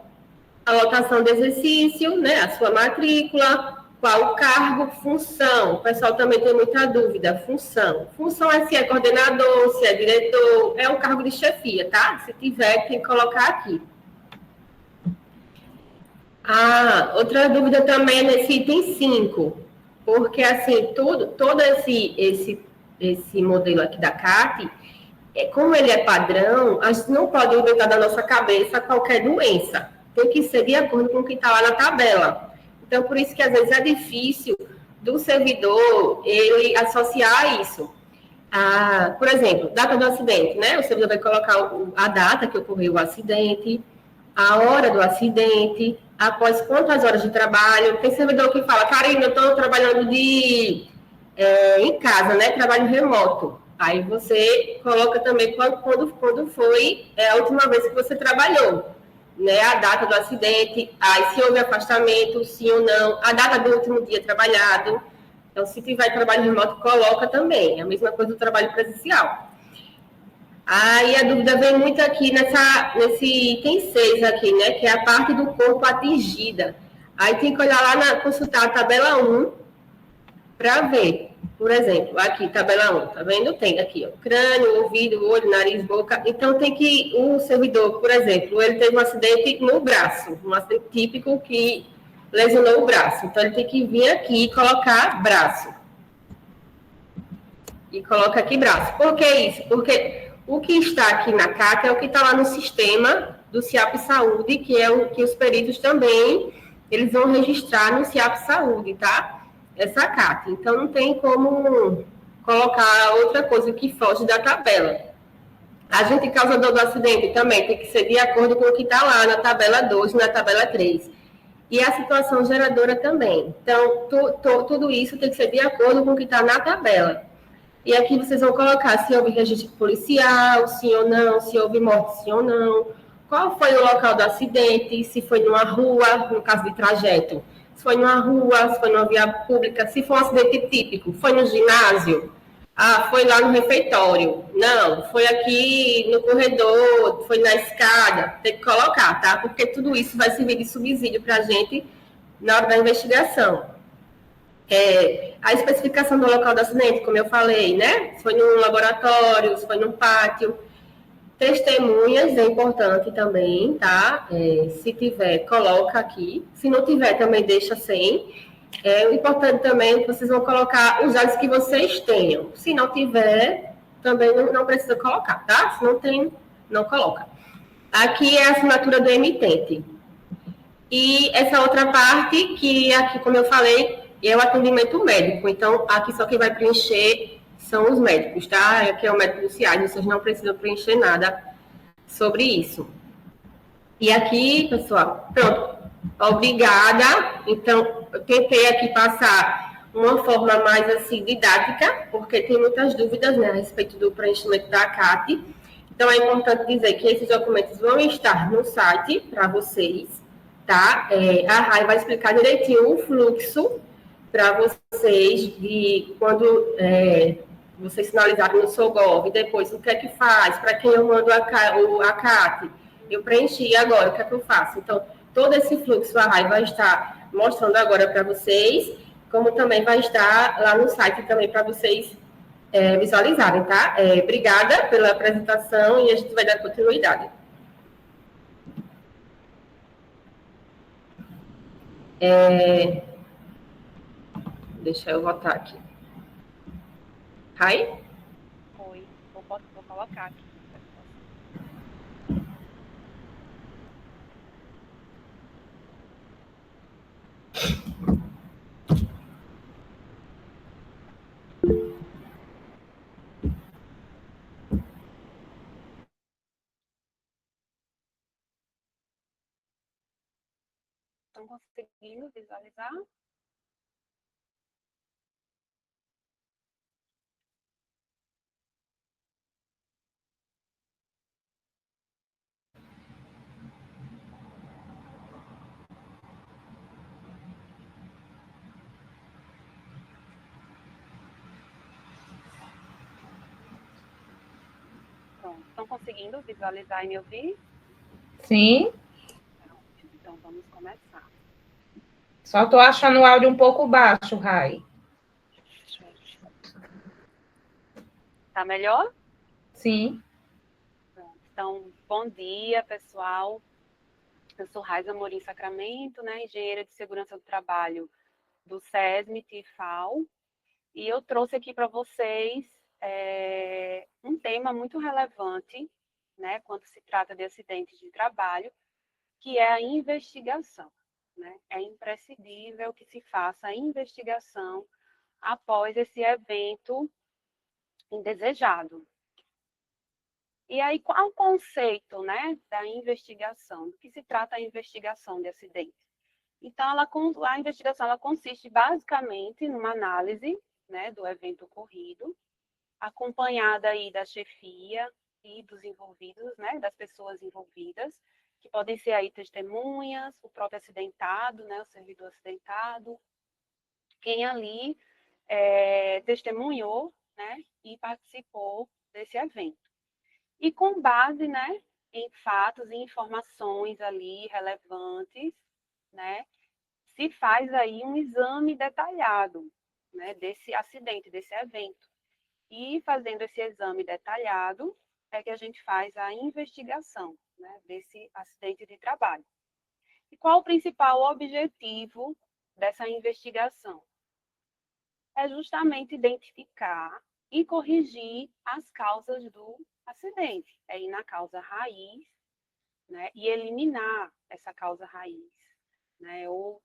a lotação de exercício, né, a sua matrícula, qual o cargo, função. O pessoal também tem muita dúvida, função. Função é se é coordenador, se é diretor, é um cargo de chefia, tá? Se tiver, tem que colocar aqui. Outra dúvida também é nesse item 5, porque, assim, todo esse modelo aqui da CAT, como ele é padrão, a gente não pode inventar da nossa cabeça qualquer doença. Tem que ser de acordo com o que está lá na tabela. Então, por isso que, às vezes, é difícil do servidor ele associar isso. Por exemplo, data do acidente, né? O servidor vai colocar a data que ocorreu o acidente, a hora do acidente, após quantas horas de trabalho. Tem servidor que fala, Karine, eu estou trabalhando em casa, né? Trabalho remoto. Aí você coloca também quando foi a última vez que você trabalhou. Né, a data do acidente, se houve afastamento, sim ou não, a data do último dia trabalhado. Então, se tiver trabalho remoto, coloca também. A mesma coisa do trabalho presencial. Aí a dúvida vem muito aqui nesse item 6 aqui, né, que é a parte do corpo atingida. Aí tem que olhar lá, consultar a tabela 1 para ver. Por exemplo, aqui, tabela 1, tá vendo? Tem aqui, ó, crânio, ouvido, olho, nariz, boca. Então, tem que o servidor, por exemplo, ele teve um acidente no braço, um acidente típico que lesionou o braço. Então, ele tem que vir aqui e colocar braço. E coloca aqui braço. Por que isso? Porque o que está aqui na CAT é o que está lá no sistema do CIAP Saúde, que é o que os peritos também eles vão registrar no CIAP Saúde, tá? Essa CAT. Então, não tem como colocar outra coisa que foge da tabela. Agente causador do acidente também tem que ser de acordo com o que está lá na tabela 2 e na tabela 3. E a situação geradora também. Então, tudo isso tem que ser de acordo com o que está na tabela. E aqui vocês vão colocar se houve registro policial, sim ou não, se houve morte, sim ou não, qual foi o local do acidente, se foi numa rua, no caso de trajeto, se foi numa rua, se foi numa via pública, se foi um acidente típico, foi no ginásio, foi lá no refeitório, não, foi aqui no corredor, foi na escada, tem que colocar, tá? Porque tudo isso vai servir de subsídio para a gente na hora da investigação. A especificação do local do acidente, como eu falei, né? Se foi num laboratório, se foi num pátio. Testemunhas é importante também, tá? Se tiver, coloca aqui. Se não tiver, também deixa sem. O importante também é que vocês vão colocar os dados que vocês tenham. Se não tiver, também não precisa colocar, tá? Se não tem, não coloca. Aqui é a assinatura do emitente. E essa outra parte, que aqui, como eu falei, é o atendimento médico. Então, aqui só quem vai preencher são os médicos, tá? Aqui é o médico do CIAS, vocês não precisam preencher nada sobre isso. E aqui, pessoal, pronto. Obrigada. Então, eu tentei aqui passar uma forma mais, assim, didática, porque tem muitas dúvidas, né, a respeito do preenchimento da CAT. Então, é importante dizer que esses documentos vão estar no site para vocês, tá? A Rai vai explicar direitinho o fluxo para vocês de quando vocês sinalizarem no Sogov, e depois o que é que faz, para quem eu mando a CAT, eu preenchi agora, o que é que eu faço? Então, todo esse fluxo a Rai vai estar mostrando agora para vocês, como também vai estar lá no site também para vocês visualizarem, tá? Obrigada pela apresentação e a gente vai dar continuidade. Deixa eu voltar aqui. Rai? Oi, vou colocar aqui. Estão conseguindo visualizar? Pronto, estão conseguindo visualizar e me ouvir? Sim. Então, vamos começar. Só estou achando o áudio um pouco baixo, Rai. Tá melhor? Sim. Pronto. Então, bom dia, pessoal. Eu sou Raiza Amorim Sacramento, né, engenheira de segurança do trabalho do SESMIT e FAO, e eu trouxe aqui para vocês um tema muito relevante, né, quando se trata de acidentes de trabalho, que é a investigação, né? É imprescindível que se faça a investigação após esse evento indesejado. E aí, qual o conceito, né, da investigação? Do que se trata a investigação de acidente? Então, a investigação ela consiste basicamente numa análise, né, do evento ocorrido, acompanhada aí da chefia e dos envolvidos, né, das pessoas envolvidas, que podem ser aí testemunhas, o próprio acidentado, né, o servidor acidentado, quem ali testemunhou, né, e participou desse evento. E com base, né, em fatos e informações ali relevantes, né, se faz aí um exame detalhado, né, desse acidente, desse evento. E fazendo esse exame detalhado, é que a gente faz a investigação, né, desse acidente de trabalho. E qual o principal objetivo dessa investigação? É justamente identificar e corrigir as causas do acidente, ir na causa raiz, né, e eliminar essa causa raiz. né, ou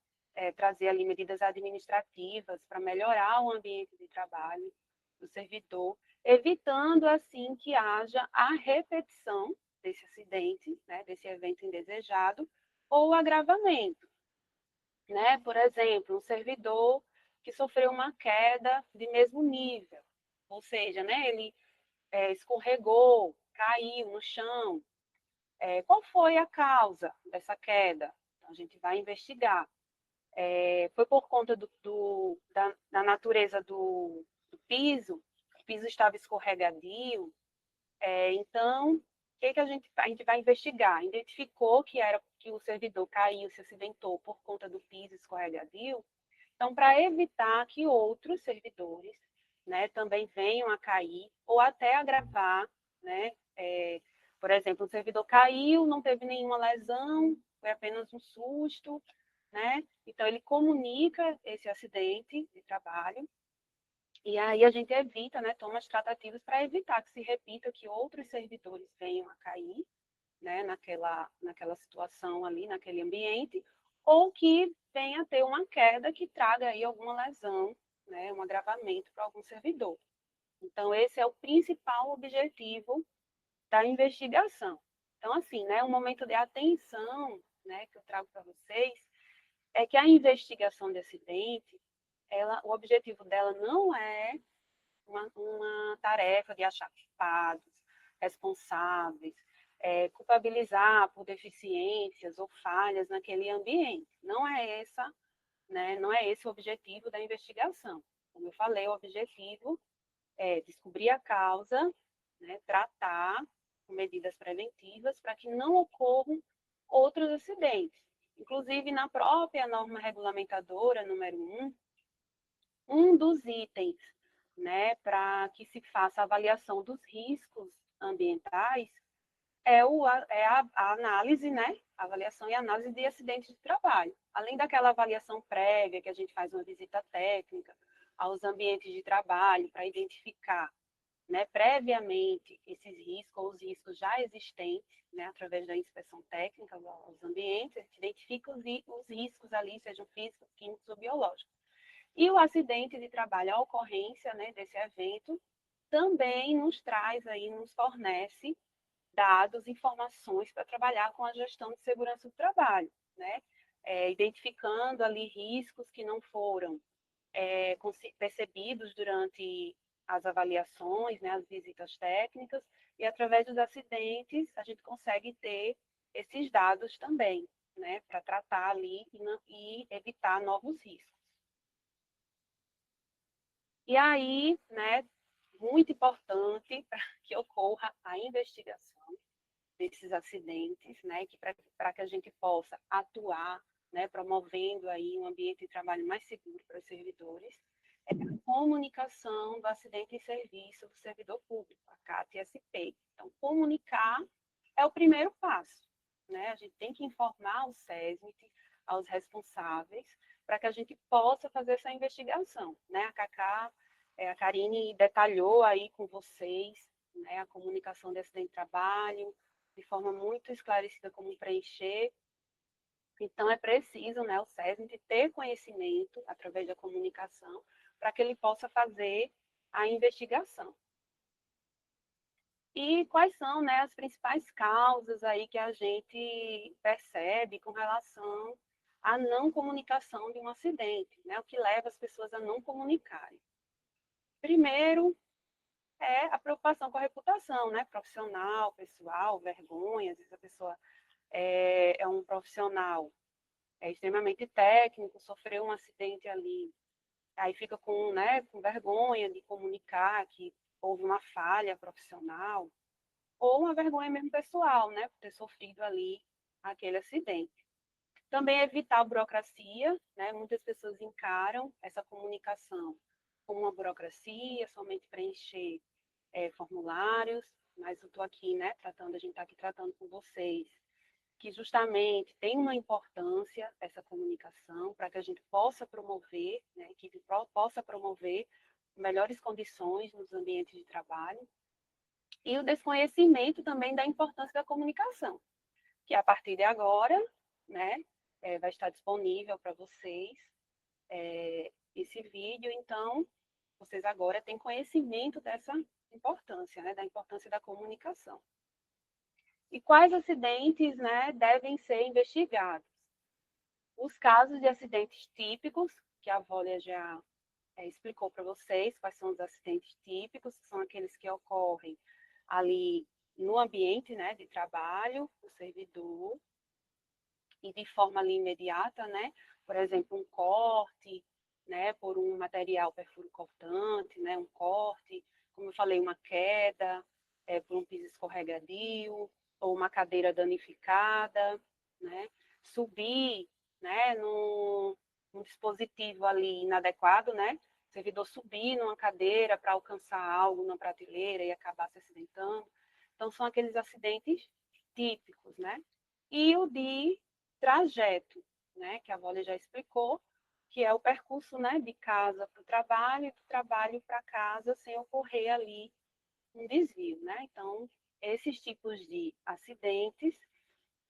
trazer ali medidas administrativas para melhorar o ambiente de trabalho do servidor, evitando assim que haja a repetição desse acidente, né, desse evento indesejado, ou agravamento, né? Por exemplo, um servidor que sofreu uma queda de mesmo nível, ou seja, né, ele escorregou, caiu no chão. Qual foi a causa dessa queda? Então, a gente vai investigar. Foi por conta da natureza do piso, o piso estava escorregadio, então, o que a gente vai investigar? Identificou que o servidor caiu, se acidentou por conta do piso escorregadio, então, para evitar que outros servidores, né, também venham a cair ou até agravar, né, por exemplo, o servidor caiu, não teve nenhuma lesão, foi apenas um susto, né? Então, ele comunica esse acidente de trabalho e aí a gente evita, né, toma as tratativas para evitar que se repita, que outros servidores venham a cair, né, naquela situação ali, naquele ambiente, ou que venha a ter uma queda que traga aí alguma lesão, né, um agravamento para algum servidor. Então, esse é o principal objetivo da investigação. Então, assim, né, um momento de atenção, né, que eu trago para vocês, é que a investigação de acidente, o objetivo dela não é uma tarefa de achar culpados, responsáveis, culpabilizar por deficiências ou falhas naquele ambiente. Não é essa, né, não é esse o objetivo da investigação. Como eu falei, o objetivo é descobrir a causa, né, tratar com medidas preventivas para que não ocorram outros acidentes. Inclusive, na própria norma regulamentadora número 1, um dos itens, né, para que se faça a avaliação dos riscos ambientais a análise, né, a avaliação e análise de acidentes de trabalho. Além daquela avaliação prévia, que a gente faz uma visita técnica aos ambientes de trabalho para identificar, né, previamente esses riscos ou os riscos já existentes, né, através da inspeção técnica aos ambientes, a gente identifica os riscos ali, sejam físicos, químicos ou biológicos. E o acidente de trabalho, a ocorrência, né, desse evento, também nos traz aí, nos fornece dados, informações para trabalhar com a gestão de segurança do trabalho, né? Identificando ali riscos que não foram percebidos durante as avaliações, né, as visitas técnicas, e através dos acidentes a gente consegue ter esses dados também, né, para tratar ali e evitar novos riscos. E aí, né, muito importante para que ocorra a investigação desses acidentes, né, para que a gente possa atuar, né, promovendo aí um ambiente de trabalho mais seguro para os servidores, é a comunicação do acidente em serviço do servidor público, a CAT-SP. Então, comunicar é o primeiro passo, né? A gente tem que informar o SESMIT, aos responsáveis, para que a gente possa fazer essa investigação, né? A Cacá, a Karine detalhou aí com vocês, né, a comunicação de acidente de trabalho, de forma muito esclarecida como preencher. Então, é preciso, né, o SESMIT ter conhecimento, através da comunicação, para que ele possa fazer a investigação. E quais são, né, as principais causas aí que a gente percebe com relação à não comunicação de um acidente, né, o que leva as pessoas a não comunicarem? Primeiro, é a preocupação com a reputação, né, profissional, pessoal, vergonha, às vezes a pessoa é um profissional extremamente técnico, sofreu um acidente ali, aí fica né, com vergonha de comunicar que houve uma falha profissional, ou uma vergonha mesmo pessoal, né, por ter sofrido ali aquele acidente. Também evitar a burocracia, né, muitas pessoas encaram essa comunicação como uma burocracia, somente preencher formulários, mas eu estou aqui, né, a gente está aqui tratando com vocês, que justamente tem uma importância essa comunicação para que a gente possa promover, né, que possa promover melhores condições nos ambientes de trabalho, e o desconhecimento também da importância da comunicação, que a partir de agora, né, vai estar disponível para vocês esse vídeo. Então, vocês agora têm conhecimento dessa importância, né, da importância da comunicação. E quais acidentes, né, devem ser investigados? Os casos de acidentes típicos, que a Vólia já explicou para vocês, quais são os acidentes típicos, que são aqueles que ocorrem ali no ambiente, né, de trabalho, do servidor, e de forma ali imediata, né, por exemplo, um corte, né, por um material perfuro cortante, né, um corte, como eu falei, uma queda, por um piso escorregadio, ou uma cadeira danificada, né, subir, né, num dispositivo ali inadequado, né, o servidor subir numa cadeira para alcançar algo na prateleira e acabar se acidentando. Então, são aqueles acidentes típicos, né? E o de trajeto, né, que a Vólia já explicou, que é o percurso, né, de casa para o trabalho e do trabalho para casa sem ocorrer ali um desvio, né? Então, esses tipos de acidentes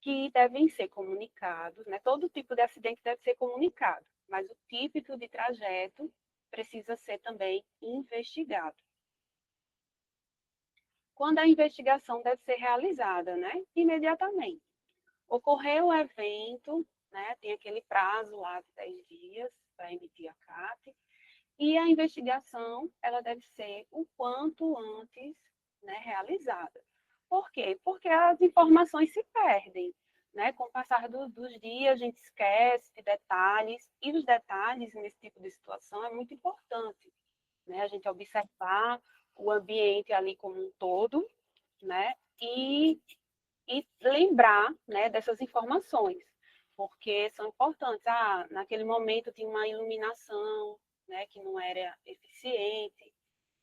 que devem ser comunicados, né? Todo tipo de acidente deve ser comunicado, mas o típico de trajeto precisa ser também investigado. Quando a investigação deve ser realizada, né? Imediatamente. Ocorreu o evento, né? Tem aquele prazo lá de 10 dias para emitir a CAT, e a investigação ela deve ser o quanto antes, né, realizada. Por quê? Porque as informações se perdem, né? Com o passar dos dias, a gente esquece de detalhes, e os detalhes nesse tipo de situação é muito importante, né? A gente observar o ambiente ali como um todo, né? E lembrar, né, dessas informações, porque são importantes. Ah, naquele momento tinha uma iluminação, né, que não era eficiente,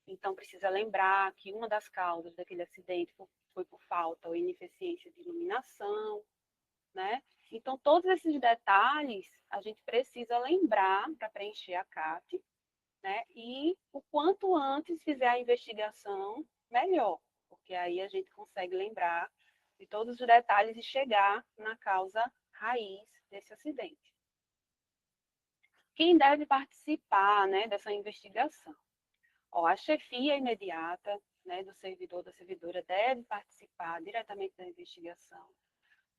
então precisa lembrar que uma das causas daquele acidente foi por falta ou ineficiência de iluminação, né? Então, todos esses detalhes a gente precisa lembrar para preencher a CAT, né? E o quanto antes fizer a investigação, melhor, porque aí a gente consegue lembrar de todos os detalhes e chegar na causa raiz desse acidente. Quem deve participar, né, dessa investigação? A chefia imediata, né, do servidor, da servidora, deve participar diretamente da investigação,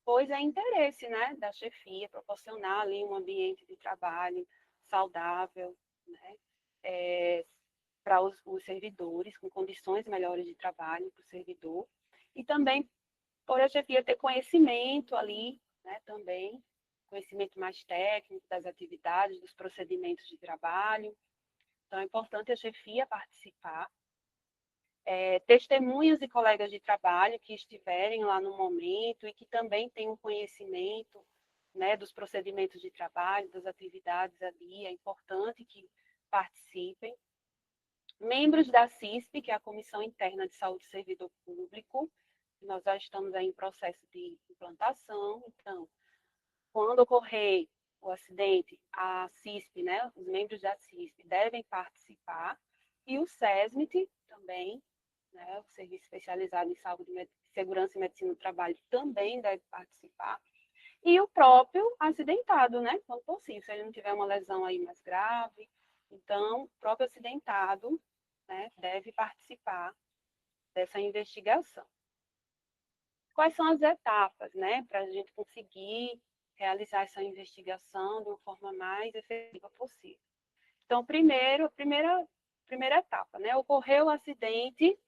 pois é interesse, né, da chefia proporcionar ali um ambiente de trabalho saudável, né, para os servidores, com condições melhores de trabalho para o servidor, e também por a chefia ter conhecimento ali, né, também, conhecimento mais técnico das atividades, dos procedimentos de trabalho. Então, é importante a chefia participar. Testemunhas e colegas de trabalho que estiverem lá no momento e que também tenham conhecimento, né, dos procedimentos de trabalho, das atividades ali, é importante que participem. Membros da CISP, que é a Comissão Interna de Saúde do Servidor Público, nós já estamos aí em processo de implantação, então, quando ocorrer o acidente, a CISP, né, os membros da CISP devem participar, e o SESMIT também, né, o Serviço Especializado em Saúde, Segurança e Medicina do Trabalho, também deve participar, e o próprio acidentado, né, quando possível, se ele não tiver uma lesão aí mais grave, então, o próprio acidentado, né, deve participar dessa investigação. Quais são as etapas, né, para a gente conseguir realizar essa investigação de uma forma mais efetiva possível? Então, primeiro, primeira etapa, né, ocorreu o acidente,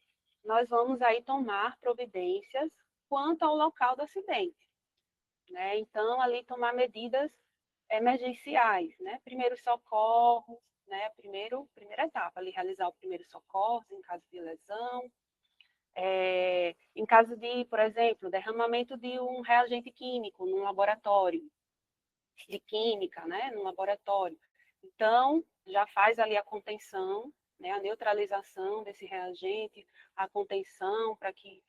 nós vamos aí tomar providências quanto ao local do acidente, né? Então, ali tomar medidas emergenciais, né? Primeiros socorros, né? Primeira etapa, ali realizar o primeiro socorro em caso de lesão, em caso de, por exemplo, derramamento de um reagente químico num laboratório de química, né? Num laboratório. Então, já faz ali a contenção, né? A neutralização desse reagente, a contenção para que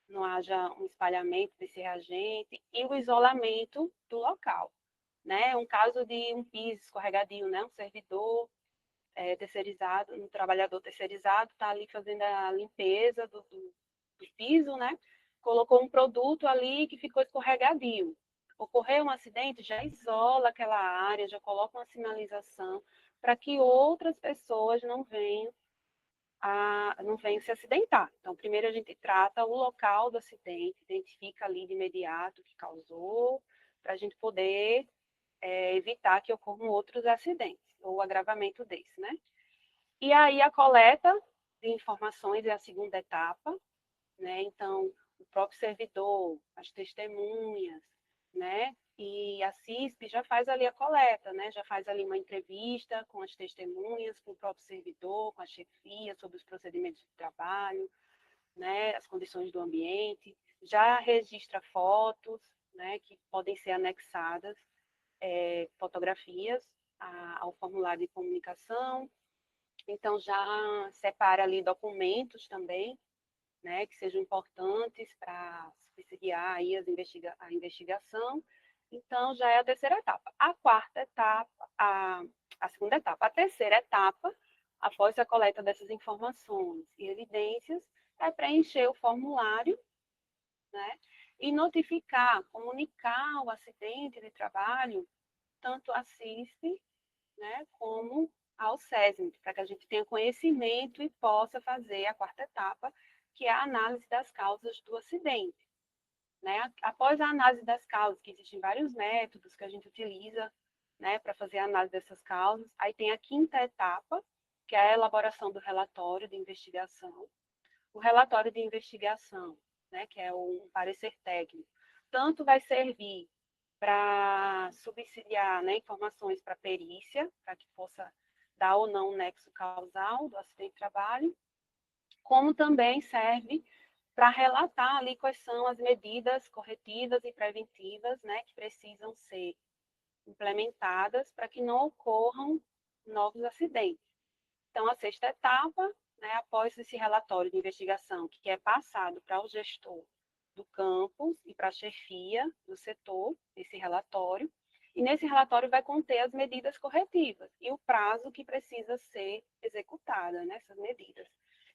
não haja um espalhamento desse reagente e o isolamento do local, né? Um caso de um piso escorregadio, né? Um servidor terceirizado, um trabalhador terceirizado está ali fazendo a limpeza do piso, né? Colocou um produto ali que ficou escorregadio. ocorreu um acidente, já isola aquela área, já coloca uma sinalização para que outras pessoas não venham se acidentar. Então, primeiro a gente trata o local do acidente, identifica ali de imediato o que causou, para a gente poder evitar que ocorram outros acidentes, ou agravamento desse, né? E aí a coleta de informações é a segunda etapa, né? Então, o próprio servidor, as testemunhas, né? E a CISP já faz ali a coleta, né? Já faz ali uma entrevista com as testemunhas, com o próprio servidor, com a chefia, sobre os procedimentos de trabalho, né? As condições do ambiente, já registra fotos, né? Que podem ser anexadas, fotografias ao formulário de comunicação. Então, já separa ali documentos também, né, que sejam importantes para subsidiar aí a investigação. Então, já é a terceira etapa. A quarta etapa, a segunda etapa. A terceira etapa, após a coleta dessas informações e evidências, é preencher o formulário, né, e notificar, comunicar o acidente de trabalho, tanto à CISP, né, como ao SESMIT, para que a gente tenha conhecimento e possa fazer a quarta etapa, que é a análise das causas do acidente. Né? Após a análise das causas, que existem vários métodos que a gente utiliza, né, para fazer a análise dessas causas, aí tem a quinta etapa, que é a elaboração do relatório de investigação. O relatório de investigação, né, que é um parecer técnico, tanto vai servir para subsidiar, né, informações para perícia, para que possa dar ou não o nexo causal do acidente de trabalho, como também serve para relatar ali quais são as medidas corretivas e preventivas, né, que precisam ser implementadas para que não ocorram novos acidentes. Então, a sexta etapa, né, após esse relatório de investigação, que é passado para o gestor do campus e para a chefia do setor, esse relatório, e nesse relatório vai conter as medidas corretivas e o prazo que precisa ser executada nessas medidas.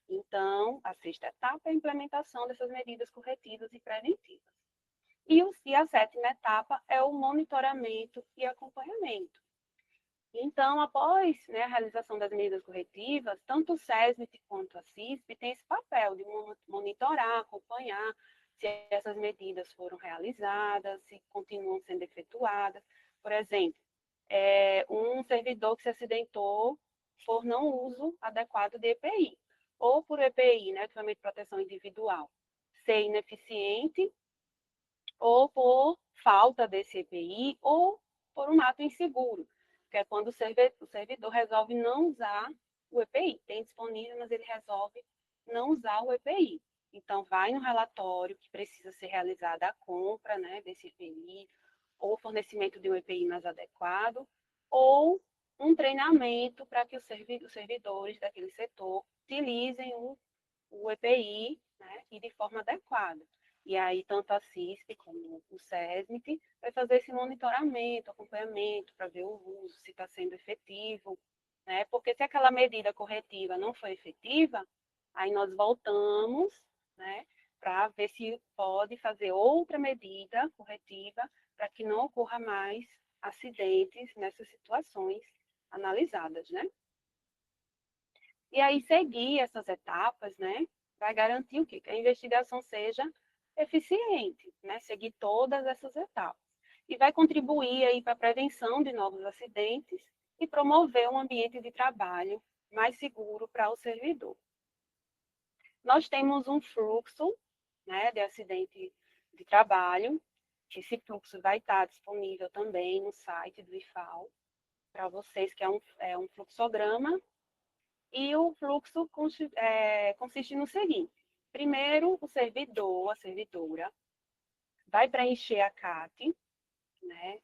Então, a sexta etapa é a implementação dessas medidas corretivas e preventivas. E a sétima etapa é o monitoramento e acompanhamento. Então, após, né, a realização das medidas corretivas, tanto o SESMIT quanto a CISP têm esse papel de monitorar, acompanhar se essas medidas foram realizadas, se continuam sendo efetuadas. Por exemplo, um servidor que se acidentou por não uso adequado de EPI, ou por EPI, né, equipamento de proteção individual, ser ineficiente, ou por falta desse EPI, ou por um ato inseguro, que é quando o servidor resolve não usar o EPI. Tem disponível, mas ele resolve não usar o EPI. Então, vai no relatório que precisa ser realizada a compra, né, desse EPI, ou fornecimento de um EPI mais adequado, ou um treinamento para que os servidores daquele setor utilizem o EPI, né, e de forma adequada. E aí, tanto a CISP como o SESMIT vai fazer esse monitoramento, acompanhamento, para ver o uso, se está sendo efetivo, né? Porque se aquela medida corretiva não foi efetiva, aí nós voltamos, né, para ver se pode fazer outra medida corretiva para que não ocorra mais acidentes nessas situações analisadas, né? E aí, seguir essas etapas, né, vai garantir o quê? Que a investigação seja eficiente, né? Seguir todas essas etapas. E vai contribuir aí para a prevenção de novos acidentes e promover um ambiente de trabalho mais seguro para o servidor. Nós temos um fluxo, né, de acidente de trabalho. Esse fluxo vai estar disponível também no site do IFAL para vocês, que é um fluxograma. E o fluxo consiste no seguinte: primeiro, o servidor, a servidora, vai preencher a CAT, né?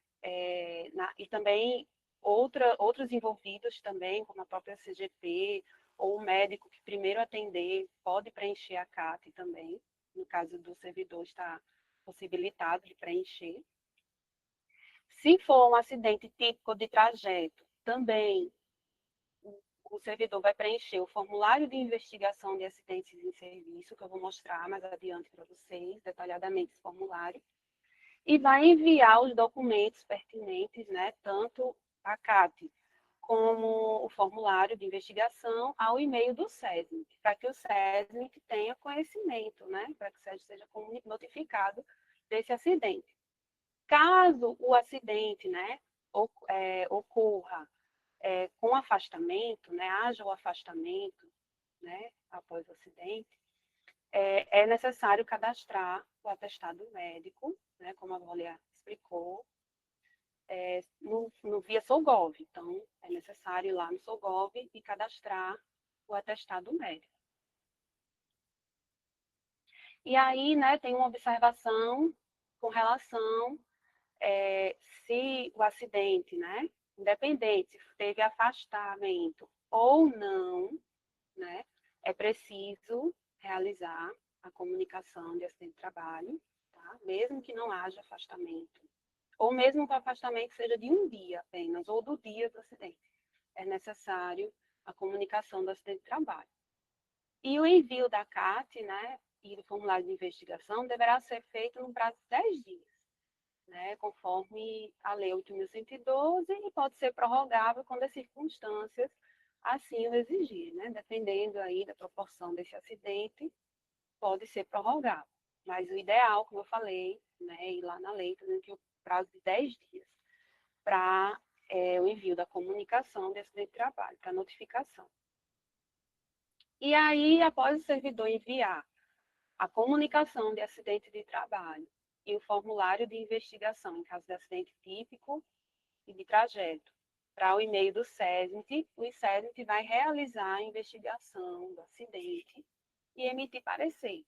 E também outros envolvidos também, como a própria CGP, ou o médico que primeiro atender, pode preencher a CAT também, no caso do servidor estar possibilitado de preencher. Se for um acidente típico de trajeto, também o servidor vai preencher o formulário de investigação de acidentes em serviço, que eu vou mostrar mais adiante para vocês, detalhadamente esse formulário. e vai enviar os documentos pertinentes, né, tanto a CAT como o formulário de investigação ao e-mail do SESMIT, para que o SESMIT tenha conhecimento, né, para que o SESMIT seja notificado desse acidente. Caso o acidente, né, ocorra com afastamento, né, haja o afastamento, né, após o acidente, é necessário cadastrar o atestado médico, né, como a Vólia explicou, no via Solgov. Então, é necessário ir lá no Solgov e cadastrar o atestado médico. E aí, né, tem uma observação com relação se o acidente, né, independente se teve afastamento ou não, né, é preciso realizar a comunicação de acidente de trabalho, tá? Mesmo que não haja afastamento, ou mesmo que o afastamento seja de um dia apenas, ou do dia do acidente, é necessário a comunicação do acidente de trabalho. E o envio da CAT, né, e do formulário de investigação deverá ser feito no prazo de 10 dias, né, conforme a Lei 8.112, e pode ser prorrogável quando as circunstâncias assim o exigirem, né, dependendo aí da proporção desse acidente, pode ser prorrogável. Mas o ideal, como eu falei, né, e lá na lei, dizendo que o prazo de 10 dias para o envio da comunicação de acidente de trabalho, para notificação. E aí, após o servidor enviar a comunicação de acidente de trabalho e o formulário de investigação em caso de acidente típico e de trajeto para o e-mail do SESMIT, o SESMIT vai realizar a investigação do acidente e emitir parecer,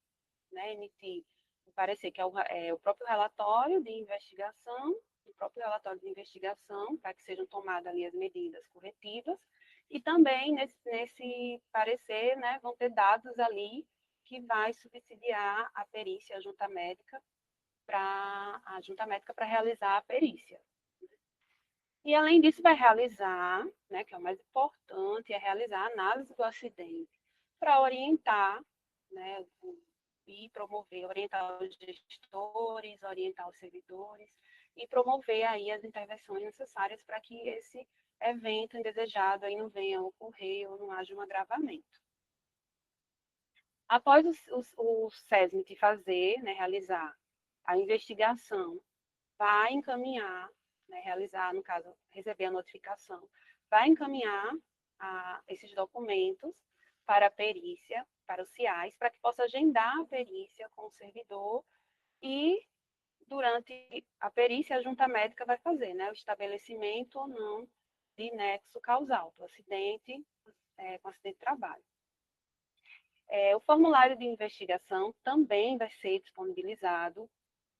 né? Emitir o parecer, que é o próprio relatório de investigação, para que sejam tomadas ali as medidas corretivas, e também nesse parecer, né, vão ter dados ali que vai subsidiar a perícia, a junta médica para realizar a perícia. E, além disso, vai realizar, né, que é o mais importante, é realizar a análise do acidente para orientar, né, e promover, orientar os gestores, orientar os servidores e promover aí as intervenções necessárias para que esse evento indesejado aí não venha a ocorrer ou não haja um agravamento. Após o SESMIT fazer, né, realizar a investigação, vai encaminhar, né, realizar, no caso, receber a notificação, vai encaminhar esses documentos para a perícia, para os CIAs, para que possa agendar a perícia com o servidor e, durante a perícia, a junta médica vai fazer, né, o estabelecimento ou não de nexo causal do acidente, com acidente de trabalho. O formulário de investigação também vai ser disponibilizado,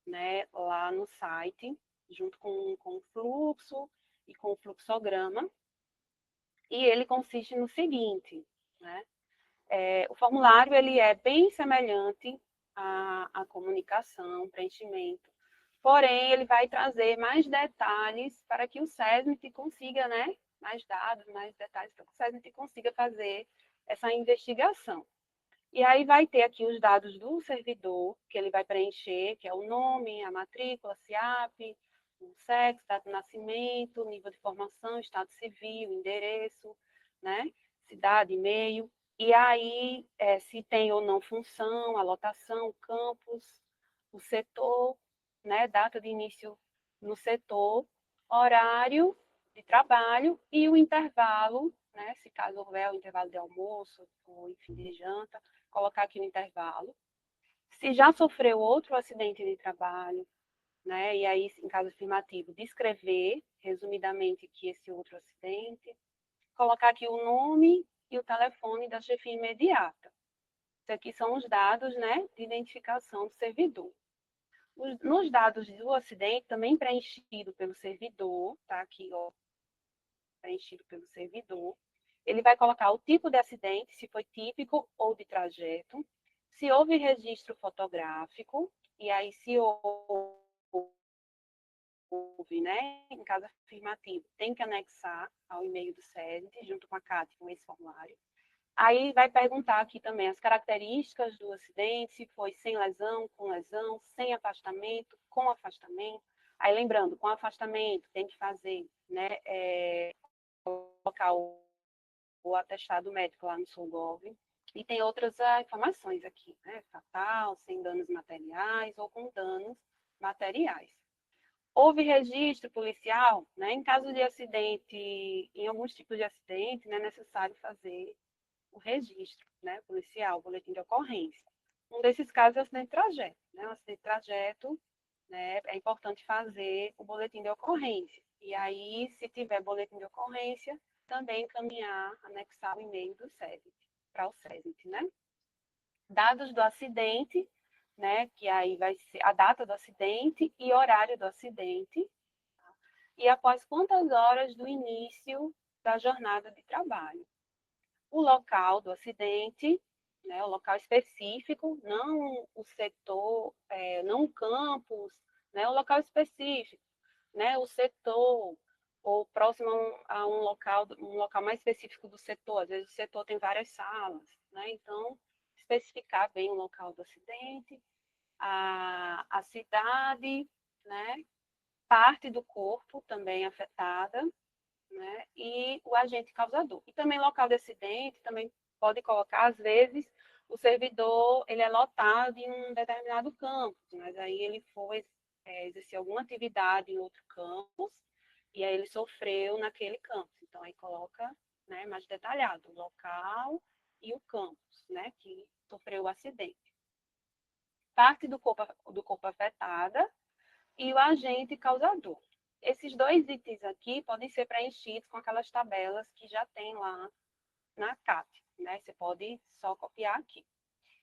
né, lá no site, junto com o fluxo e com o fluxograma. E ele consiste no seguinte, né? O formulário ele é bem semelhante à comunicação, preenchimento, porém ele vai trazer mais detalhes para que o SESMIT consiga, né, mais dados, mais detalhes para que o SESMIT consiga fazer essa investigação. E aí vai ter aqui os dados do servidor, que ele vai preencher, que é o nome, a matrícula, CIAP, o sexo, data de nascimento, nível de formação, estado civil, endereço, né? Cidade, e-mail. E aí, se tem ou não função, a lotação, o campus, o setor, né? Data de início no setor, horário de trabalho e o intervalo, né? Se caso houver o intervalo de almoço ou, enfim, de janta, colocar aqui no intervalo. Se já sofreu outro acidente de trabalho, né? E aí, em caso afirmativo, descrever resumidamente que esse outro acidente, colocar aqui o nome e o telefone da chefia imediata. Isso aqui são os dados, né, de identificação do servidor. Nos dados do acidente, também preenchido pelo servidor, tá aqui, ó, preenchido pelo servidor, ele vai colocar o tipo de acidente, se foi típico ou de trajeto, se houve registro fotográfico, e aí se houve, né, em caso afirmativo, tem que anexar ao e-mail do SESMIT, junto com a CAT, com esse formulário. Aí vai perguntar aqui também as características do acidente, se foi sem lesão, com lesão, sem afastamento, com afastamento. Aí lembrando, com afastamento tem que fazer, né, colocar o atestado médico lá no Sulgov. E tem outras informações aqui, né, fatal, sem danos materiais ou com danos materiais. Houve registro policial, né, em caso de acidente, em alguns tipos de acidente, né, é necessário fazer o registro, né, policial, o boletim de ocorrência. Um desses casos é o acidente de trajeto, né, o acidente de trajeto, né, é importante fazer o boletim de ocorrência. E aí, se tiver boletim de ocorrência, também encaminhar, anexar o e-mail do SESMIT, para o SESMIT, né? Dados do acidente, né, que aí vai ser a data do acidente e horário do acidente, tá? E após quantas horas do início da jornada de trabalho. O local do acidente, né, o local específico, não o setor, não o campus, né, o local específico, né, o setor, ou próximo a um local mais específico do setor. Às vezes o setor tem várias salas, né, então especificar bem o local do acidente, a cidade, né, parte do corpo também afetada, né, e o agente causador. E também local de acidente, também pode colocar, às vezes, o servidor ele é lotado em um determinado campus, mas aí ele foi exercer alguma atividade em outro campus, e aí ele sofreu naquele campus. Então, aí coloca, né, mais detalhado o local e o campus, né, que sofreu o acidente. Parte do corpo afetada e o agente causador. Esses dois itens aqui podem ser preenchidos com aquelas tabelas que já tem lá na CAP, né? Você pode só copiar aqui.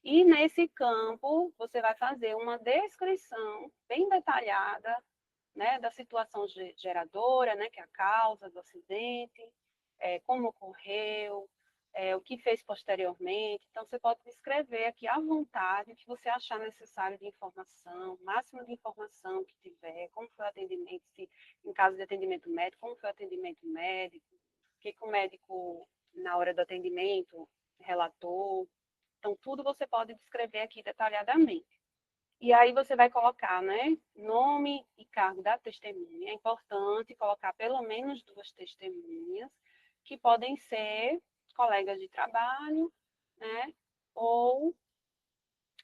E nesse campo, você vai fazer uma descrição bem detalhada, né, da situação geradora, né, que é a causa do acidente, como ocorreu, o que fez posteriormente. Então, você pode descrever aqui à vontade o que você achar necessário de informação, o máximo de informação que tiver, como foi o atendimento, se em caso de atendimento médico, como foi o atendimento médico, o que o médico, na hora do atendimento, relatou. Então, tudo você pode descrever aqui detalhadamente. E aí você vai colocar, né, nome e cargo da testemunha. É importante colocar pelo menos 2 testemunhas, que podem ser colegas de trabalho, né, ou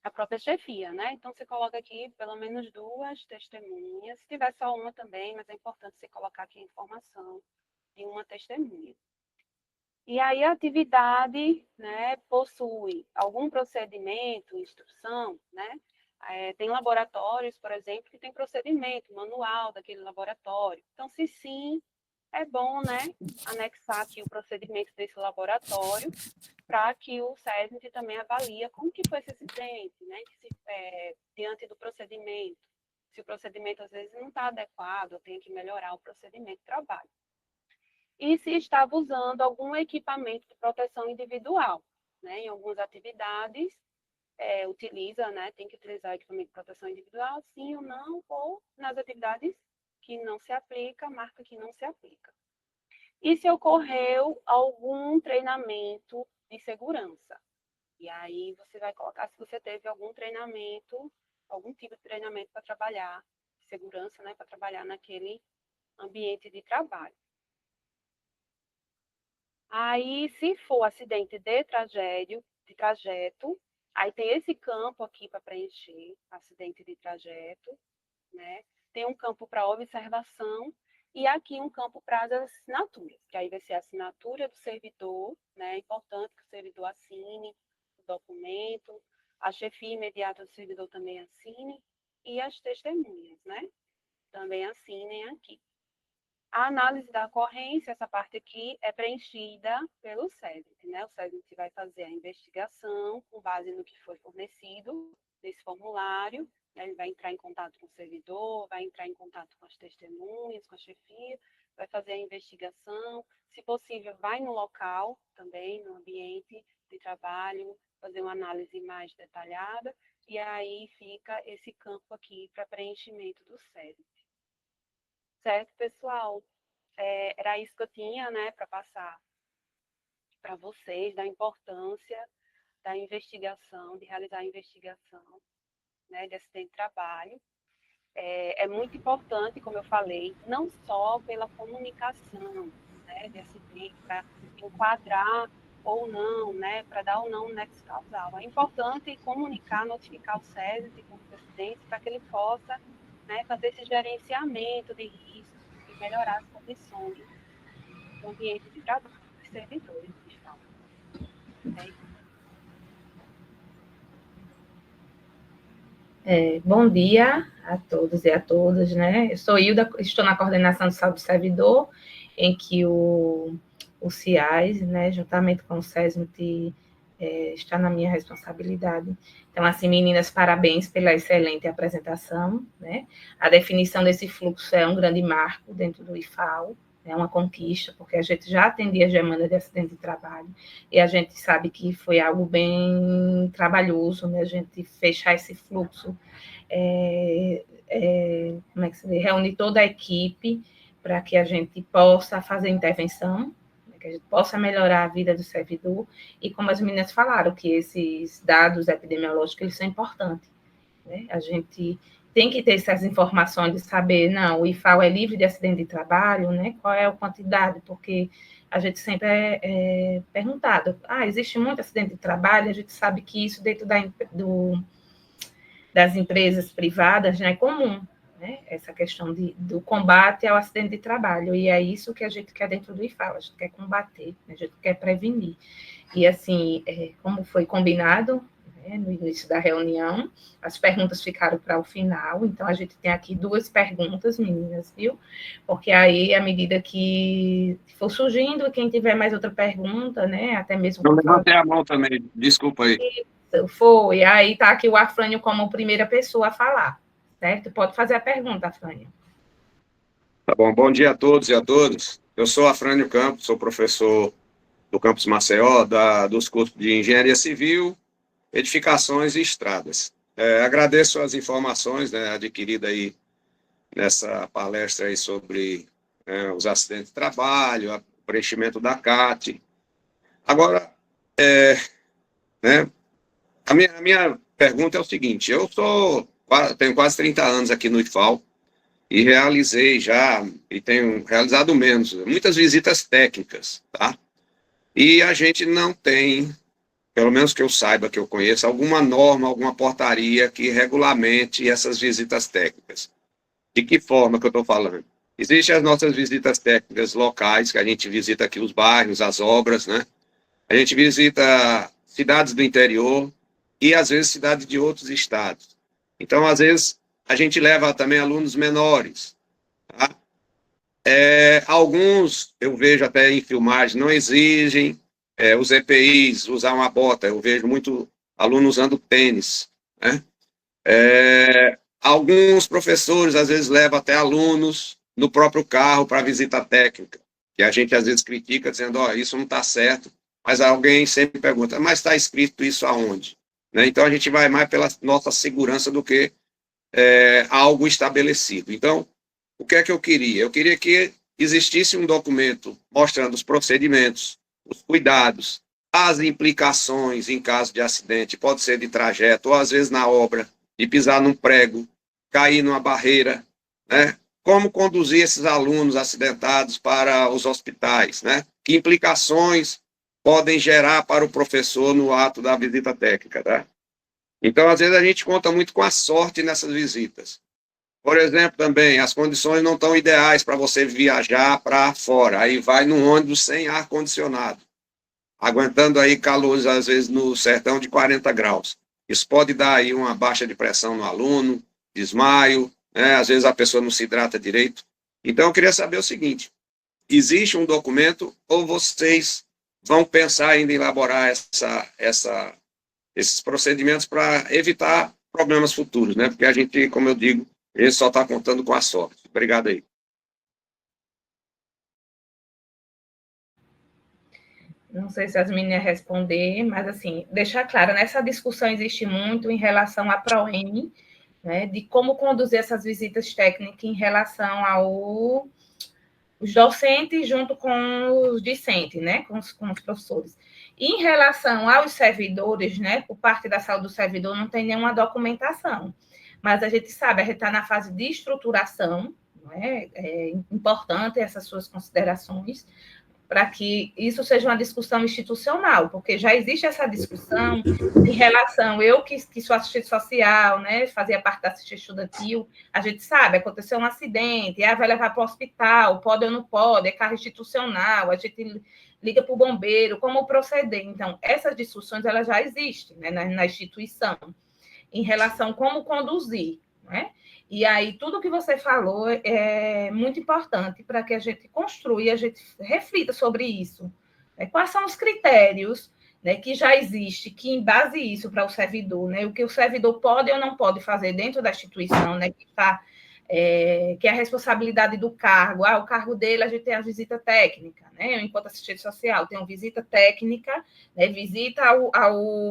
a própria chefia, né? Então você coloca aqui pelo menos 2 testemunhas. Se tiver só uma também, mas é importante você colocar aqui a informação de uma testemunha. E aí a atividade, né, possui algum procedimento, instrução, né? Tem laboratórios, por exemplo, que tem procedimento, manual daquele laboratório. Então, se sim, é bom, né, anexar aqui o procedimento desse laboratório para que o SESMIT também avalie como que foi esse acidente, né, diante do procedimento. Se o procedimento, às vezes, não está adequado, tem que melhorar o procedimento de trabalho. E se estava usando algum equipamento de proteção individual, né, em algumas atividades, utiliza, né, tem que utilizar equipamento de proteção individual, sim ou não, ou nas atividades que não se aplica, marca que não se aplica. E se ocorreu algum treinamento de segurança. E aí você vai colocar se você teve algum treinamento, algum tipo de treinamento para trabalhar, segurança, né, para trabalhar naquele ambiente de trabalho. Aí, se for acidente de trajeto, aí tem esse campo aqui para preencher, acidente de trajeto, né? Tem um campo para observação e aqui um campo para as assinaturas, que aí vai ser a assinatura do servidor, né? É importante que o servidor assine o documento, a chefia imediata do servidor também assine e as testemunhas, né? Também assinem aqui. A análise da ocorrência, essa parte aqui, é preenchida pelo SESMIT, né? O SESMIT vai fazer a investigação com base no que foi fornecido nesse formulário, né? Ele vai entrar em contato com o servidor, vai entrar em contato com as testemunhas, com a chefia, vai fazer a investigação, se possível, vai no local também, no ambiente de trabalho, fazer uma análise mais detalhada, e aí fica esse campo aqui para preenchimento do SESMIT. Certo, pessoal? Era isso que eu tinha, né, para passar para vocês da importância da investigação, de realizar a investigação, né, de acidente de trabalho. É muito importante, como eu falei, não só pela comunicação, né, de acidente, para enquadrar ou não, né, para dar ou não um nexo causal. É importante comunicar, notificar o SESMIT com o acidente para que ele possa, né, fazer esse gerenciamento de riscos e melhorar as condições do ambiente de trabalho dos servidores. Bom dia a todos e a todas, né? Eu sou Hilda, estou na coordenação de saúde do servidor, em que o CIAS, né, juntamente com o SESMIT, está na minha responsabilidade. Então, assim, meninas, parabéns pela excelente apresentação, né? A definição desse fluxo é um grande marco dentro do IFAL, é uma conquista, porque a gente já atendia as demandas de acidente de trabalho, e a gente sabe que foi algo bem trabalhoso, né, a gente fechar esse fluxo, como é que se diz? Reunir toda a equipe para que a gente possa fazer intervenção, que a gente possa melhorar a vida do servidor, e como as meninas falaram, que esses dados epidemiológicos, eles são importantes, né? A gente tem que ter essas informações de saber, não, o IFAL é livre de acidente de trabalho, né? Qual é a quantidade? Porque a gente sempre é perguntado, existe muito acidente de trabalho, a gente sabe que isso dentro das empresas privadas já é comum, né? Essa questão do combate ao acidente de trabalho, e é isso que a gente quer dentro do IFAL, a gente quer combater, a gente quer prevenir. E assim, como foi combinado, no início da reunião, as perguntas ficaram para o final, então a gente tem aqui 2 perguntas, meninas, viu? Porque aí, à medida que for surgindo, quem tiver mais outra pergunta, né, até mesmo... Eu levantei a mão também, desculpa aí. Foi, aí está aqui o Afrânio como primeira pessoa a falar, certo? Pode fazer a pergunta, Afrânio. Tá bom, bom dia a todos e a todas. Eu sou Afrânio Campos, sou professor do Campus Maceió, dos cursos de Engenharia Civil, Edificações e Estradas. Agradeço as informações, né, adquiridas aí nessa palestra aí sobre os acidentes de trabalho, o preenchimento da CAT. Agora, né, a minha pergunta é o seguinte, eu tenho quase 30 anos aqui no IFAL e realizei já, e tenho realizado menos, muitas visitas técnicas, tá? E a gente não tem, pelo menos que eu saiba, que eu conheça, alguma norma, alguma portaria que regulamente essas visitas técnicas. De que forma que eu estou falando? Existem as nossas visitas técnicas locais, que a gente visita aqui os bairros, as obras, né? A gente visita cidades do interior e, às vezes, cidades de outros estados. Então, às vezes, a gente leva também alunos menores, tá? Alguns, eu vejo até em filmagem, não exigem os EPIs usar uma bota. Eu vejo muito aluno usando tênis, né? Alguns professores, às vezes, levam até alunos no próprio carro para visita técnica, que a gente, às vezes, critica, dizendo, isso não está certo, mas alguém sempre pergunta, mas está escrito isso aonde? Né? Então, a gente vai mais pela nossa segurança do que algo estabelecido. Então, o que é que eu queria? Eu queria que existisse um documento mostrando os procedimentos, os cuidados, as implicações em caso de acidente, pode ser de trajeto, ou às vezes na obra, de pisar num prego, cair numa barreira, né? Como conduzir esses alunos acidentados para os hospitais, né? Que implicações podem gerar para o professor no ato da visita técnica, tá? Então, às vezes, a gente conta muito com a sorte nessas visitas. Por exemplo, também, as condições não estão ideais para você viajar para fora. Aí vai num ônibus sem ar-condicionado, aguentando aí calores, às vezes, no sertão de 40 graus. Isso pode dar aí uma baixa de pressão no aluno, desmaio, né? Às vezes a pessoa não se hidrata direito. Então, eu queria saber o seguinte, existe um documento ou vocês vão pensar ainda em elaborar esses procedimentos para evitar problemas futuros, né? Porque a gente, como eu digo, a gente só está contando com a sorte. Obrigado aí. Não sei se as meninas responder, mas, assim, deixar claro, nessa discussão existe muito em relação à ProM, né, de como conduzir essas visitas técnicas em relação os docentes junto com os discentes, né, com os professores. Em relação aos servidores, né, por parte da saúde do servidor, não tem nenhuma documentação, mas a gente sabe, a gente está na fase de estruturação, né, é importante essas suas considerações, para que isso seja uma discussão institucional, porque já existe essa discussão em relação, eu que sou assistente social, né, fazia parte da assistência estudantil, a gente sabe, aconteceu um acidente, vai levar para o hospital, pode ou não pode, é carro institucional, a gente liga para o bombeiro, como proceder. Então, essas discussões, elas já existem, né, na instituição, em relação a como conduzir, né? E aí, tudo que você falou é muito importante para que a gente construa e a gente reflita sobre isso. Né? Quais são os critérios, né, que já existem, que embase isso para o servidor, né? O que o servidor pode ou não pode fazer dentro da instituição, né? Que é a responsabilidade do cargo. O cargo dele, a gente tem a visita técnica, né? Eu, enquanto assistente social, tenho visita técnica, né? Visita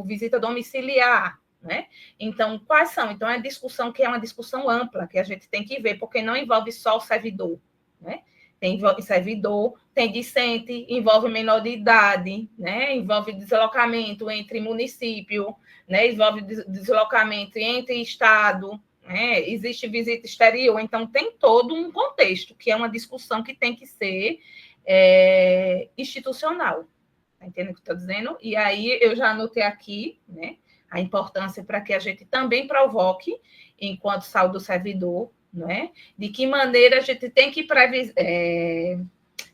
visita domiciliar, né? Então, quais são? Então, é discussão que é uma discussão ampla, que a gente tem que ver, porque não envolve só o servidor, né? Tem servidor, tem discente, envolve menor de idade, né? Envolve deslocamento entre município, né? Envolve deslocamento entre estado, né? Existe visita exterior, então tem todo um contexto, que é uma discussão que tem que ser institucional. Tá entendendo o que eu estou dizendo? E aí eu já anotei aqui, né? A importância para que a gente também provoque, enquanto saúde do servidor, né? De que maneira a gente tem que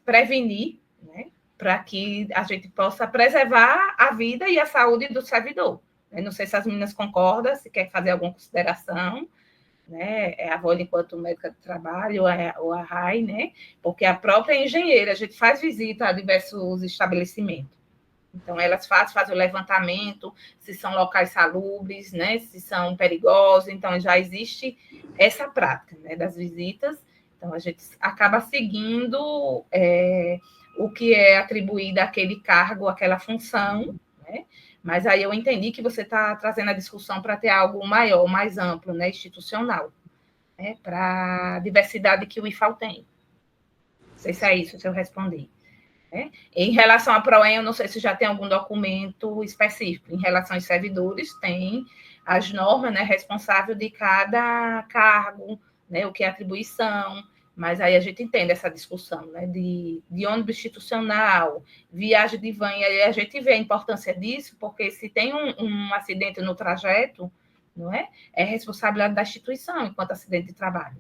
prevenir, né? Para que a gente possa preservar a vida e a saúde do servidor. Não sei se as meninas concordam, se quer fazer alguma consideração, né? A Vôlei enquanto médica de trabalho, ou a RAI, né? Porque a própria engenheira, a gente faz visita a diversos estabelecimentos. Então, elas fazem o levantamento, se são locais salubres, né, se são perigosos. Então, já existe essa prática, né, das visitas. Então, a gente acaba seguindo o que é atribuído àquele cargo, àquela função, né? Mas aí eu entendi que você está trazendo a discussão para ter algo maior, mais amplo, né, institucional, né, para a diversidade que o IFAL tem. Não sei se é isso, se eu respondi. Né? Em relação à PROEM, eu não sei se já tem algum documento específico. Em relação aos servidores, tem as normas, né, responsável de cada cargo, né, o que é atribuição, mas aí a gente entende essa discussão, né, de ônibus institucional, viagem de van, e aí a gente vê a importância disso, porque se tem um acidente no trajeto, não é responsabilidade da instituição enquanto acidente de trabalho.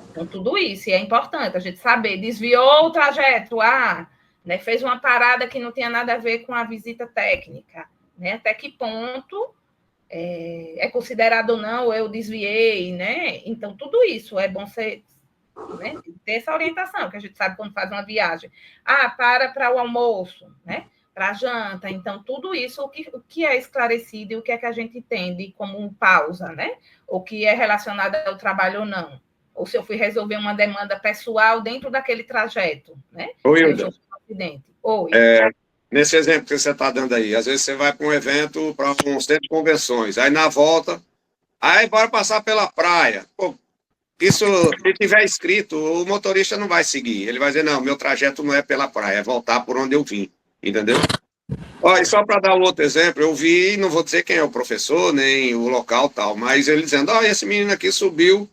Então, tudo isso, e é importante a gente saber, desviou o trajeto, né, fez uma parada que não tinha nada a ver com a visita técnica, né, até que ponto é considerado ou não, eu desviei, né, então tudo isso é bom ser, né, ter essa orientação, que a gente sabe quando faz uma viagem, para o almoço, né, para a janta, então tudo isso, o que é esclarecido e o que é que a gente entende como pausa, né, o que é relacionado ao trabalho ou não. Ou se eu fui resolver uma demanda pessoal dentro daquele trajeto, né? Oi, Hilda. Oi. Nesse exemplo que você está dando aí, às vezes você vai para um evento, para um centro de convenções, aí na volta, bora passar pela praia. Pô, isso, se tiver escrito, o motorista não vai seguir. Ele vai dizer, não, meu trajeto não é pela praia, é voltar por onde eu vim, entendeu? E só para dar um outro exemplo, eu vi, não vou dizer quem é o professor, nem o local tal, mas ele dizendo, esse menino aqui subiu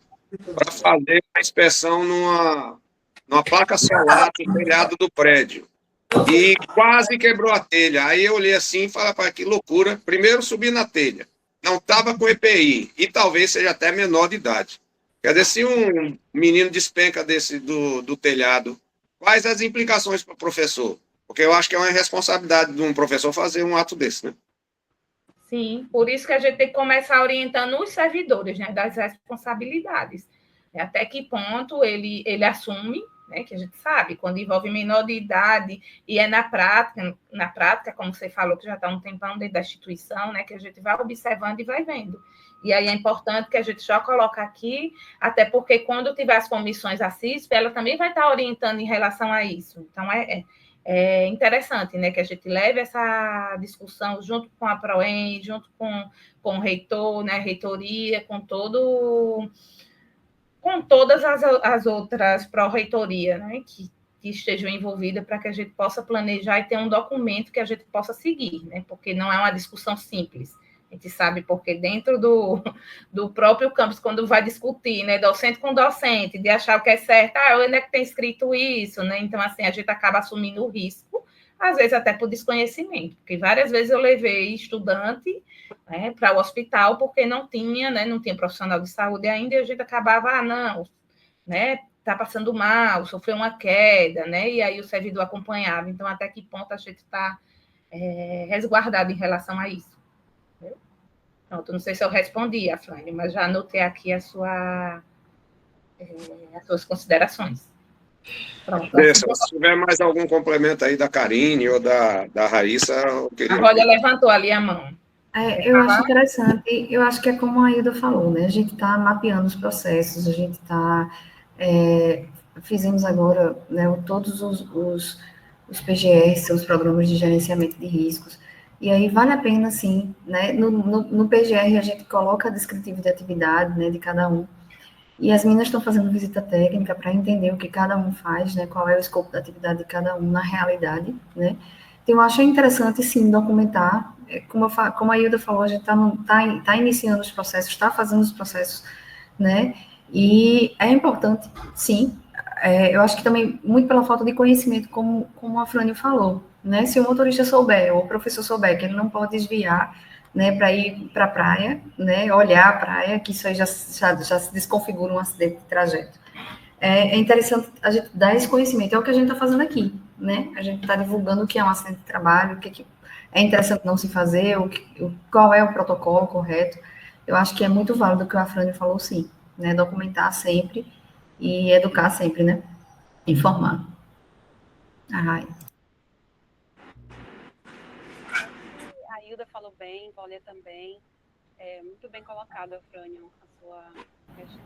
para fazer uma inspeção numa placa solar do telhado do prédio. E quase quebrou a telha. Aí eu olhei assim e falei, que loucura. Primeiro subi na telha. Não estava com EPI. E talvez seja até menor de idade. Quer dizer, se um menino despenca desse do telhado, quais as implicações para o professor? Porque eu acho que é uma irresponsabilidade de um professor fazer um ato desse, né? Sim, por isso que a gente tem que começar orientando os servidores, né, das responsabilidades. Até que ponto ele assume, né, que a gente sabe, quando envolve menor de idade, e é na prática, como você falou, que já está um tempão dentro da instituição, né, que a gente vai observando e vai vendo. E aí é importante que a gente já coloque aqui, até porque quando tiver as comissões CISP, ela também vai estar orientando em relação a isso. Então, é interessante, né, que a gente leve essa discussão junto com a PROEM, junto com o reitor, né, reitoria, com todo com todas as outras pró-reitoria, né, que estejam envolvidas para que a gente possa planejar e ter um documento que a gente possa seguir, né, porque não é uma discussão simples. A gente sabe porque dentro do próprio campus, quando vai discutir, né, docente com docente, de achar o que é certo, onde é que tem escrito isso, né? Então, assim, a gente acaba assumindo o risco, às vezes até por desconhecimento, porque várias vezes eu levei estudante, né, para o hospital porque não tinha, né, não tinha profissional de saúde ainda, e a gente acabava, não, né, está passando mal, sofreu uma queda, né, e aí o servidor acompanhava. Então, até que ponto a gente está resguardado em relação a isso? Pronto, não sei se eu respondi, Afrânio, mas já anotei aqui as suas considerações. Pronto. Se tiver mais algum complemento aí da Karine ou da Raíssa, eu queria... A Roda levantou ali a mão. Eu acho interessante, eu acho que é como a Ailda falou, né? A gente está mapeando os processos, a gente está... fizemos agora, né, todos os PGRs, são os Programas de Gerenciamento de Riscos, e aí vale a pena, sim, né? No PGR a gente coloca a descritivo de atividade, né, de cada um, e as meninas estão fazendo visita técnica para entender o que cada um faz, né, qual é o escopo da atividade de cada um na realidade, né? Então, eu acho interessante, sim, documentar, como a Hilda falou, a gente está iniciando os processos, está fazendo os processos, né, e é importante, sim, eu acho que também, muito pela falta de conhecimento, como a Frânio falou, né, se o motorista souber, ou o professor souber, que ele não pode desviar, né, para ir para a praia, né, olhar a praia, que isso aí já se desconfigura um acidente de trajeto. É interessante a gente dar esse conhecimento, é o que a gente está fazendo aqui, né, a gente está divulgando o que é um acidente de trabalho, o que é interessante não se fazer, qual é o protocolo correto. Eu acho que é muito válido o que o Afrânio falou, sim, né, documentar sempre e educar sempre, né, informar. A Hilda falou bem, Paulinha também, muito bem colocado, Afrânio, a sua questão.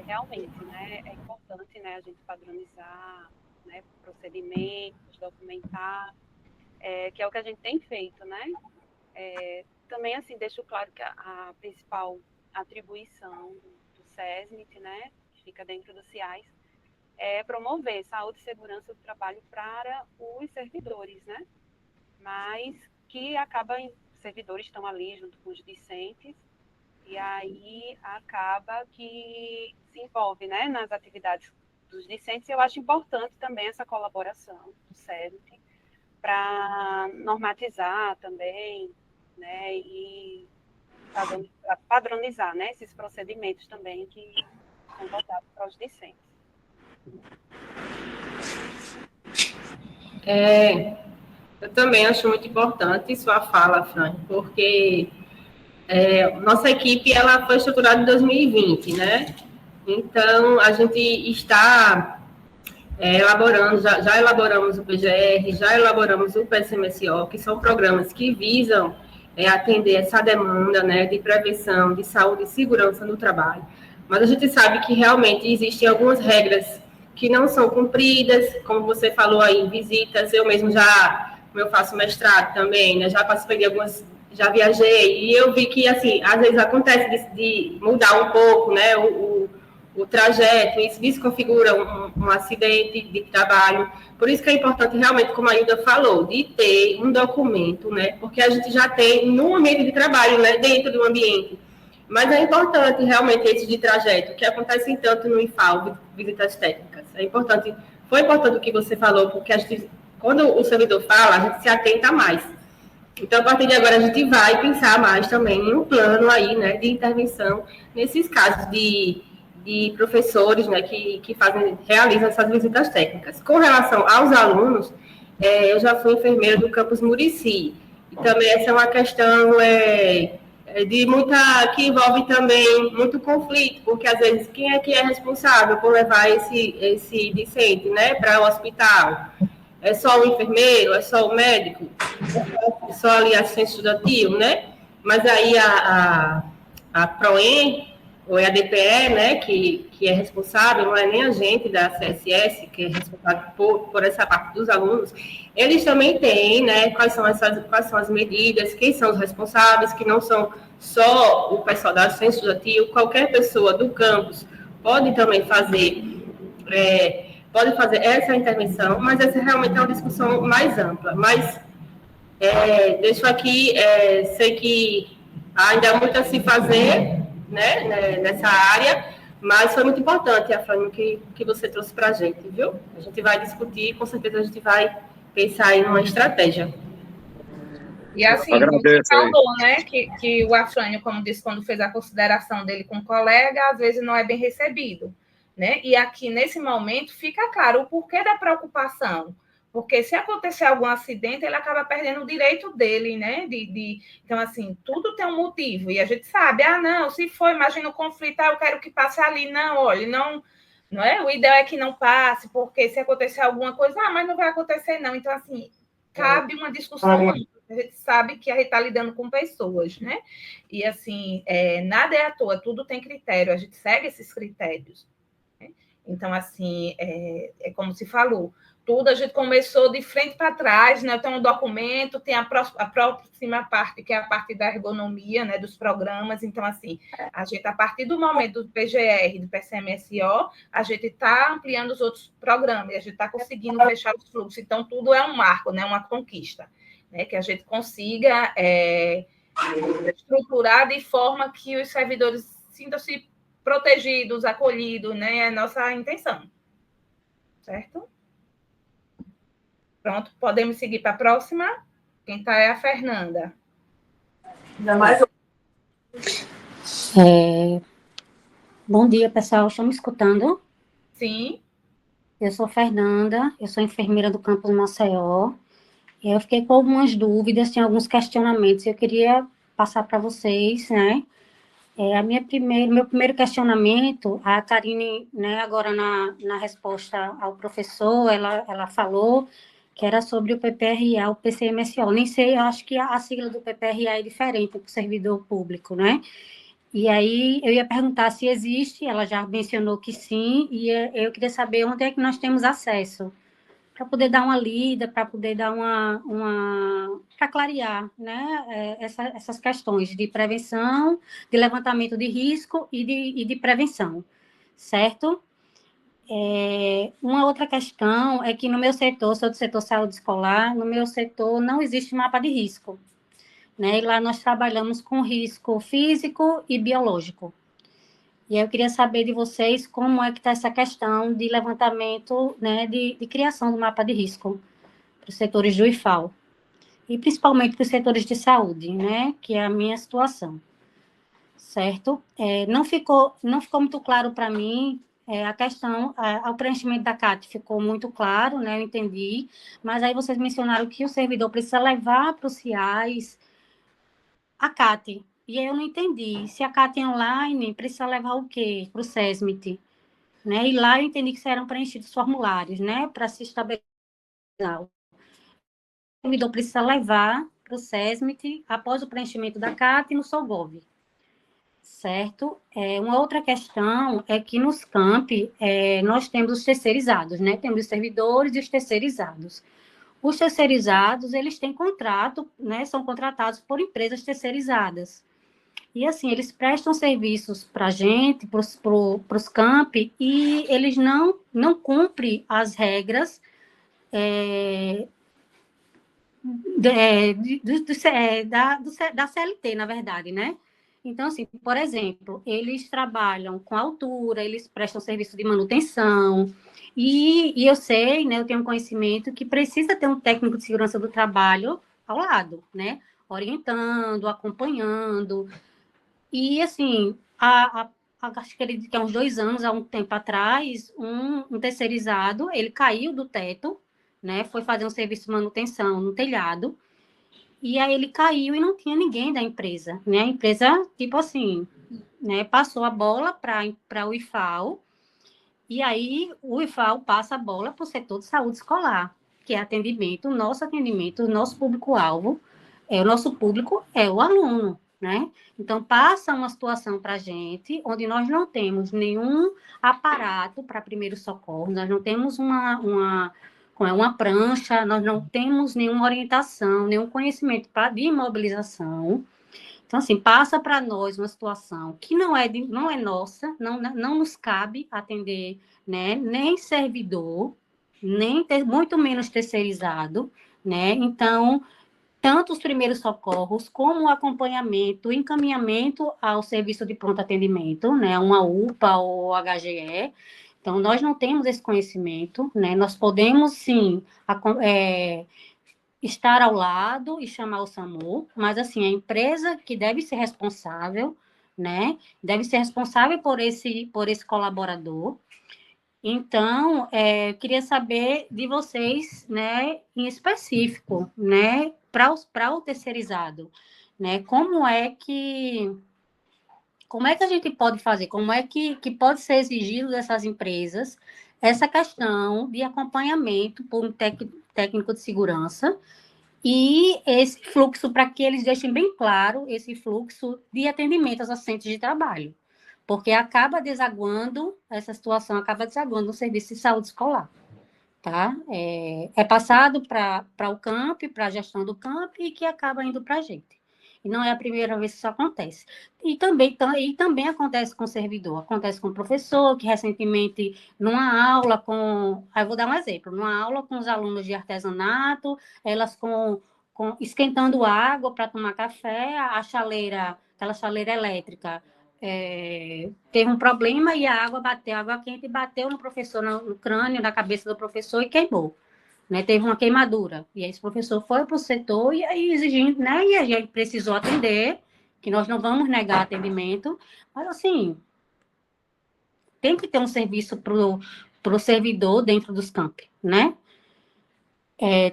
Realmente, né, é importante, né, a gente padronizar, né, procedimentos, documentar, que é o que a gente tem feito, né? Também, assim, deixo claro que a principal atribuição do SESMIT, né, que fica dentro do CIAS, é promover saúde e segurança do trabalho para os servidores, né? Mas que os servidores estão ali junto com os discentes, e aí acaba que se envolve, né, nas atividades dos discentes. Eu acho importante também essa colaboração do SESMIT para normatizar também, né, e padronizar, né, esses procedimentos também que são voltados para os discentes. Eu também acho muito importante sua fala, Fran, porque nossa equipe ela foi estruturada em 2020, né? Então, a gente está elaborando, já elaboramos o PGR, já elaboramos o PSMSO, que são programas que visam atender essa demanda, né, de prevenção, de saúde e segurança no trabalho. Mas a gente sabe que realmente existem algumas regras que não são cumpridas, como você falou aí, visitas, eu mesmo como eu faço mestrado também, né, já participei de algumas, já viajei, e eu vi que, assim, às vezes acontece de mudar um pouco, né, o trajeto, isso desconfigura um acidente de trabalho. Por isso que é importante, realmente, como a Hilda falou, de ter um documento, né, porque a gente já tem no ambiente de trabalho, né, dentro do ambiente. Mas é importante, realmente, esse de trajeto, que acontece tanto no INFAL, visitas técnicas. Foi importante o que você falou, porque a gente, quando o servidor fala, a gente se atenta mais. Então, a partir de agora, a gente vai pensar mais também em um plano aí, né, de intervenção nesses casos de professores, né, que realizam essas visitas técnicas. Com relação aos alunos, eu já fui enfermeira do campus Murici, e também essa é uma questão que envolve também muito conflito, porque às vezes quem é que é responsável por levar esse discente, né, para o hospital? É só o enfermeiro, é só o médico, é só ali assistente estudantil, né? Mas aí a PROEM, ou a DPE, né, que é responsável, não é nem a gente da CSS, que é responsável por essa parte dos alunos, eles também têm, né, quais são as medidas, quem são os responsáveis, que não são só o pessoal da assistência estudantil, qualquer pessoa do campus pode também fazer, pode fazer essa intervenção, mas essa realmente é uma discussão mais ampla. Mas deixo aqui, sei que ainda há muito a se fazer, né, nessa área, mas foi muito importante, Afrânio, que você trouxe para a gente, viu? A gente vai discutir, com certeza a gente vai pensar em uma estratégia. E assim, você falou, né, que o Afrânio, como disse, quando fez a consideração dele com o colega, às vezes não é bem recebido, né? E aqui, nesse momento, fica claro o porquê da preocupação. Porque se acontecer algum acidente, ele acaba perdendo o direito dele, né? Então, assim, tudo tem um motivo. E a gente sabe, não, se for, imagina o conflito, eu quero que passe ali. Não, olha, não é? O ideal é que não passe, porque se acontecer alguma coisa, mas não vai acontecer, não. Então, assim, cabe uma discussão. A gente sabe que a gente está lidando com pessoas, né? E, assim, nada é à toa, tudo tem critério, a gente segue esses critérios. Né? Então, assim, como se falou, tudo a gente começou de frente para trás, né? Tem um documento, tem a próxima parte, que é a parte da ergonomia, né, dos programas. Então, assim, a gente, a partir do momento do PGR, do PCMSO, a gente está ampliando os outros programas, e a gente está conseguindo fechar os fluxos. Então, tudo é um marco, né, uma conquista, né, que a gente consiga estruturar de forma que os servidores sintam-se protegidos, acolhidos, né? É a nossa intenção. Certo? Pronto, podemos seguir para a próxima? Quem está é a Fernanda. Ainda mais. Bom dia, pessoal. Estão me escutando? Sim. Eu sou Fernanda, eu sou enfermeira do campus Maceió. Eu fiquei com algumas dúvidas, tinha alguns questionamentos. Eu queria passar para vocês, né? Meu primeiro questionamento, a Karine, né, agora na resposta ao professor, ela falou que era sobre o PPRA, o PCMSO. Nem sei, eu acho que a sigla do PPRA é diferente para o servidor público, né? E aí eu ia perguntar se existe, ela já mencionou que sim, e eu queria saber onde é que nós temos acesso, para poder dar uma lida, para poder dar para clarear, né, essas questões de prevenção, de levantamento de risco e de prevenção, certo? Uma outra questão é que no meu setor, sou do setor saúde escolar, no meu setor não existe mapa de risco, né? E lá nós trabalhamos com risco físico e biológico. E eu queria saber de vocês como é que está essa questão de levantamento, né, de criação do mapa de risco para os setores do IFAL, e principalmente para os setores de saúde, né, que é a minha situação, certo? Não ficou muito claro para mim a questão, ao preenchimento da CAT ficou muito claro, né, eu entendi, mas aí vocês mencionaram que o servidor precisa levar para os CIAs a CAT, e aí eu não entendi. Se a CAT é online, precisa levar o quê? Para o SESMIT, né? E lá eu entendi que serão preenchidos formulários, né? Para se estabelecer. O servidor precisa levar para o SESMIT após o preenchimento da CAT no SOGOV, certo? Uma outra questão é que nos campi nós temos os terceirizados, né? Temos os servidores e os terceirizados. Os terceirizados, eles têm contrato, né? São contratados por empresas terceirizadas. E, assim, eles prestam serviços para a gente, para os campi, e eles não cumprem as regras da CLT, na verdade, né? Então, assim, por exemplo, eles trabalham com altura, eles prestam serviço de manutenção, e eu sei, né, eu tenho conhecimento que precisa ter um técnico de segurança do trabalho ao lado, né? Orientando, acompanhando. E, assim, acho que há uns 2 anos, há um tempo atrás, um terceirizado, ele caiu do teto, né? Foi fazer um serviço de manutenção no telhado, e aí ele caiu e não tinha ninguém da empresa, né? A empresa, tipo assim, né, passou a bola para o IFAL, e aí o IFAL passa a bola para o setor de saúde escolar, que é atendimento, o nosso público-alvo, o nosso público é o aluno, né? Então, passa uma situação para a gente, onde nós não temos nenhum aparato para primeiro socorro, nós não temos uma prancha, nós não temos nenhuma orientação, nenhum conhecimento de imobilização. Então, assim, passa para nós uma situação que não é nossa, não nos cabe atender, né, nem servidor, muito menos terceirizado, né? Então, tanto os primeiros socorros, como o acompanhamento, o encaminhamento ao serviço de pronto atendimento, né, uma UPA ou HGE. Então, nós não temos esse conhecimento, né? Nós podemos, sim, estar ao lado e chamar o SAMU, mas, assim, a empresa que deve ser responsável, né, deve ser responsável por esse colaborador. Então, eu queria saber de vocês, né, em específico, né, para o terceirizado, né, como é que a gente pode fazer, como é que pode ser exigido dessas empresas essa questão de acompanhamento por um técnico de segurança e esse fluxo, para que eles deixem bem claro esse fluxo de atendimento aos acidentes de trabalho, porque essa situação acaba desaguando no serviço de saúde escolar, tá? É passado para o CAMP, para a gestão do CAMP, e que acaba indo para a gente. E não é a primeira vez que isso acontece. E também acontece com o servidor, acontece com o professor, que recentemente, numa aula com... Aí eu vou dar um exemplo. Numa aula com os alunos de artesanato, elas esquentando água para tomar café, a chaleira, aquela chaleira elétrica, teve um problema e a água quente bateu no professor, no crânio, na cabeça do professor e queimou. Né, teve uma queimadura. E aí esse professor foi para o setor e aí exigindo, né? E a gente precisou atender, que nós não vamos negar atendimento, mas assim, tem que ter um serviço para o servidor dentro dos campi, né?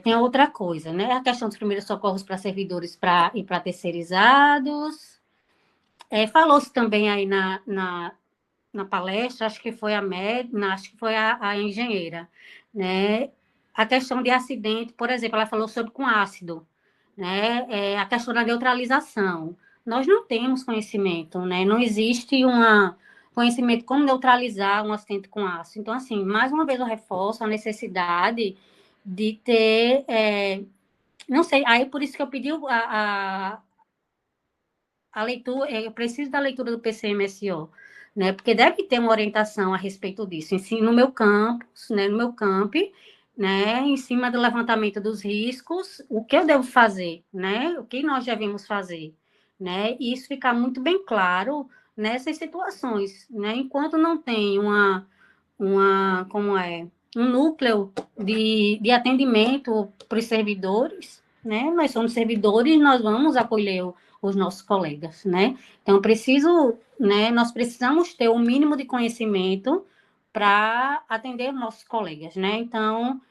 Tem outra coisa, né? A questão dos primeiros socorros para servidores e para terceirizados. Falou-se também aí na palestra, acho que foi acho que foi a engenheira, né? A questão de acidente, por exemplo, ela falou sobre com ácido, né? A questão da neutralização. Nós não temos conhecimento, né? Não existe conhecimento como neutralizar um acidente com ácido. Então, assim, mais uma vez eu reforço a necessidade de ter, não sei, aí por isso que eu pedi a leitura, eu preciso da leitura do PCMSO, né? Porque deve ter uma orientação a respeito disso. No meu campus, né? No meu campi, né? Em cima do levantamento dos riscos, o que eu devo fazer, né? O que nós devemos fazer, né? E isso ficar muito bem claro nessas situações, né? Enquanto não tem um núcleo de atendimento para os servidores, né? Nós somos servidores, nós vamos acolher os nossos colegas, né? Então, nós precisamos ter o mínimo de conhecimento para atender os nossos colegas, né? Então,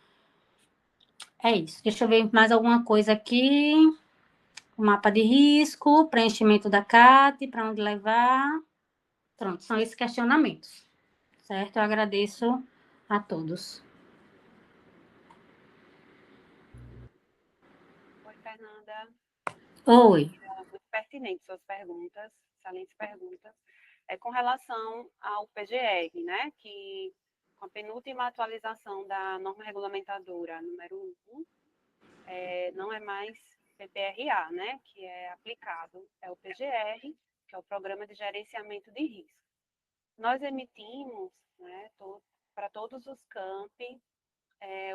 é isso. Deixa eu ver mais alguma coisa aqui. O mapa de risco, preenchimento da CAT, para onde levar. Pronto, são esses questionamentos, certo? Eu agradeço a todos. Oi, Fernanda. Oi. Muito pertinentes suas perguntas, excelentes perguntas. Com relação ao PGR, né, que com a penúltima atualização da norma regulamentadora número 1, não é mais PPRA, né, que é aplicado, é o PGR, que é o Programa de Gerenciamento de Risco. Nós emitimos, né, para todos os campi,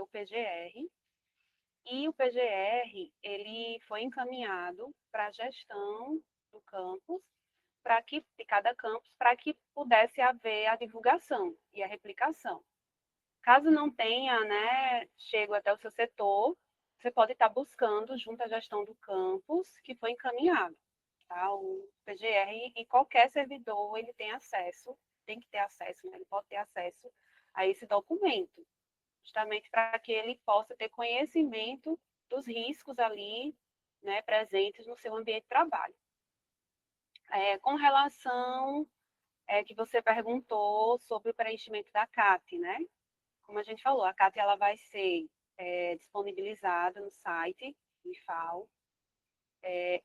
o PGR, e o PGR, ele foi encaminhado para a gestão do campus, de cada campus, para que pudesse haver a divulgação e a replicação. Caso não tenha, né, chego até o seu setor, você pode estar buscando junto à gestão do campus que foi encaminhado. Tá? O PGR e qualquer servidor, ele tem que ter acesso, né? Ele pode ter acesso a esse documento, justamente para que ele possa ter conhecimento dos riscos ali, né, presentes no seu ambiente de trabalho. Com relação que você perguntou sobre o preenchimento da CAT, né? Como a gente falou, a CAT ela vai ser disponibilizada no site IFAL,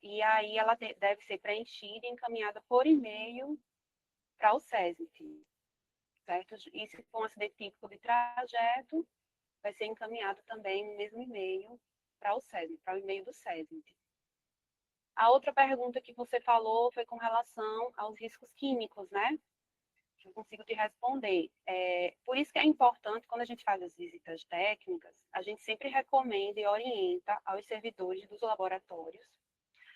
e aí ela deve ser preenchida e encaminhada por e-mail para o SESMIT, certo? E se for um acidente típico de trajeto, vai ser encaminhado também no mesmo e-mail para o SESMIT, para o e-mail do SESMIT. A outra pergunta que você falou foi com relação aos riscos químicos, né? Que eu consigo te responder. Por isso que é importante, quando a gente faz as visitas técnicas, a gente sempre recomenda e orienta aos servidores dos laboratórios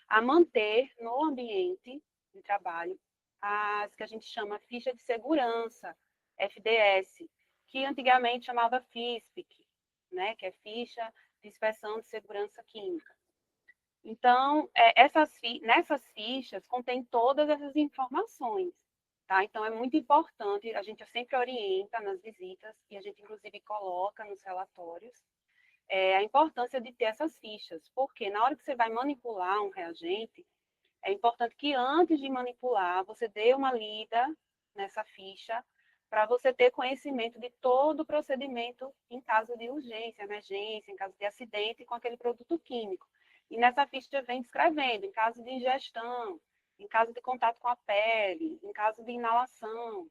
a manter no ambiente de trabalho as que a gente chama ficha de segurança, FDS, que antigamente chamava FISPIC, né, que é ficha de inspeção de segurança química. Então, nessas fichas contém todas essas informações, tá? Então, é muito importante, a gente sempre orienta nas visitas, e a gente, inclusive, coloca nos relatórios, a importância de ter essas fichas, porque na hora que você vai manipular um reagente, é importante que antes de manipular, você dê uma lida nessa ficha, para você ter conhecimento de todo o procedimento em caso de urgência, emergência, em caso de acidente com aquele produto químico. E nessa ficha vem descrevendo, em caso de ingestão, em caso de contato com a pele, em caso de inalação,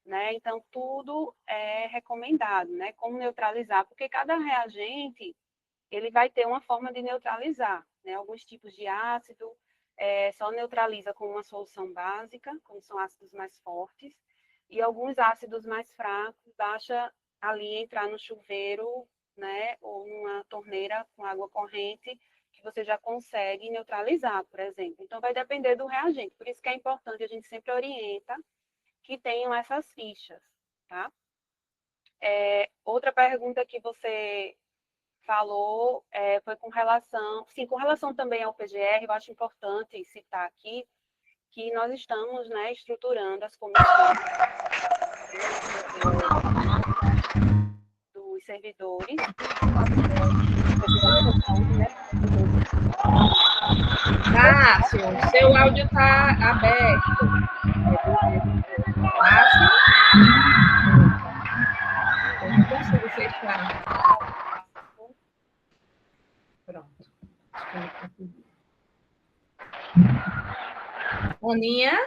né? Então, tudo é recomendado, né? Como neutralizar, porque cada reagente, ele vai ter uma forma de neutralizar, né? Alguns tipos de ácido só neutraliza com uma solução básica, como são ácidos mais fortes, e alguns ácidos mais fracos, basta ali entrar no chuveiro, né? Ou numa torneira com água corrente, que você já consegue neutralizar, por exemplo. Então, vai depender do reagente. Por isso que é importante, a gente sempre orienta que tenham essas fichas, tá? Outra pergunta que você falou foi com relação também ao PGR, eu acho importante citar aqui que nós estamos, né, estruturando as comissões dos servidores, Márcio, seu áudio está aberto. Márcio? Eu não consigo fechar. Pronto. Aninha?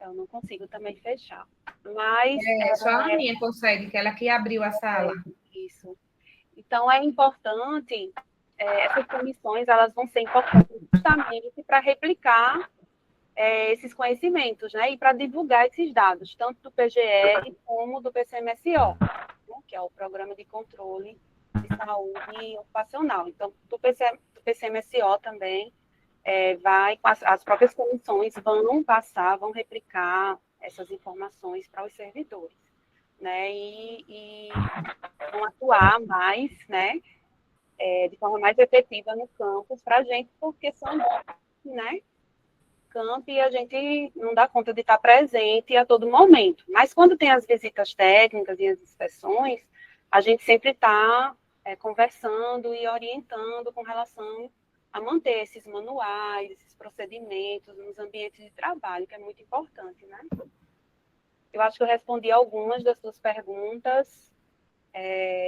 Eu não consigo também fechar. Mas só a Aninha consegue, que ela que abriu a sala. Isso. Então, é importante, essas comissões, elas vão ser importantes justamente para replicar esses conhecimentos, né? E para divulgar esses dados, tanto do PGR como do PCMSO, né? Que é o Programa de Controle de Saúde Ocupacional. Então, do PCMSO também as próprias comissões vão replicar essas informações para os servidores, né? E vão atuar mais, né? De forma mais efetiva no campus para a gente, porque são, né? Campo e a gente não dá conta de estar presente a todo momento. Mas quando tem as visitas técnicas e as inspeções, a gente sempre está conversando e orientando com relação a manter esses manuais, esses procedimentos nos ambientes de trabalho, que é muito importante, né? Eu acho que eu respondi algumas das suas perguntas.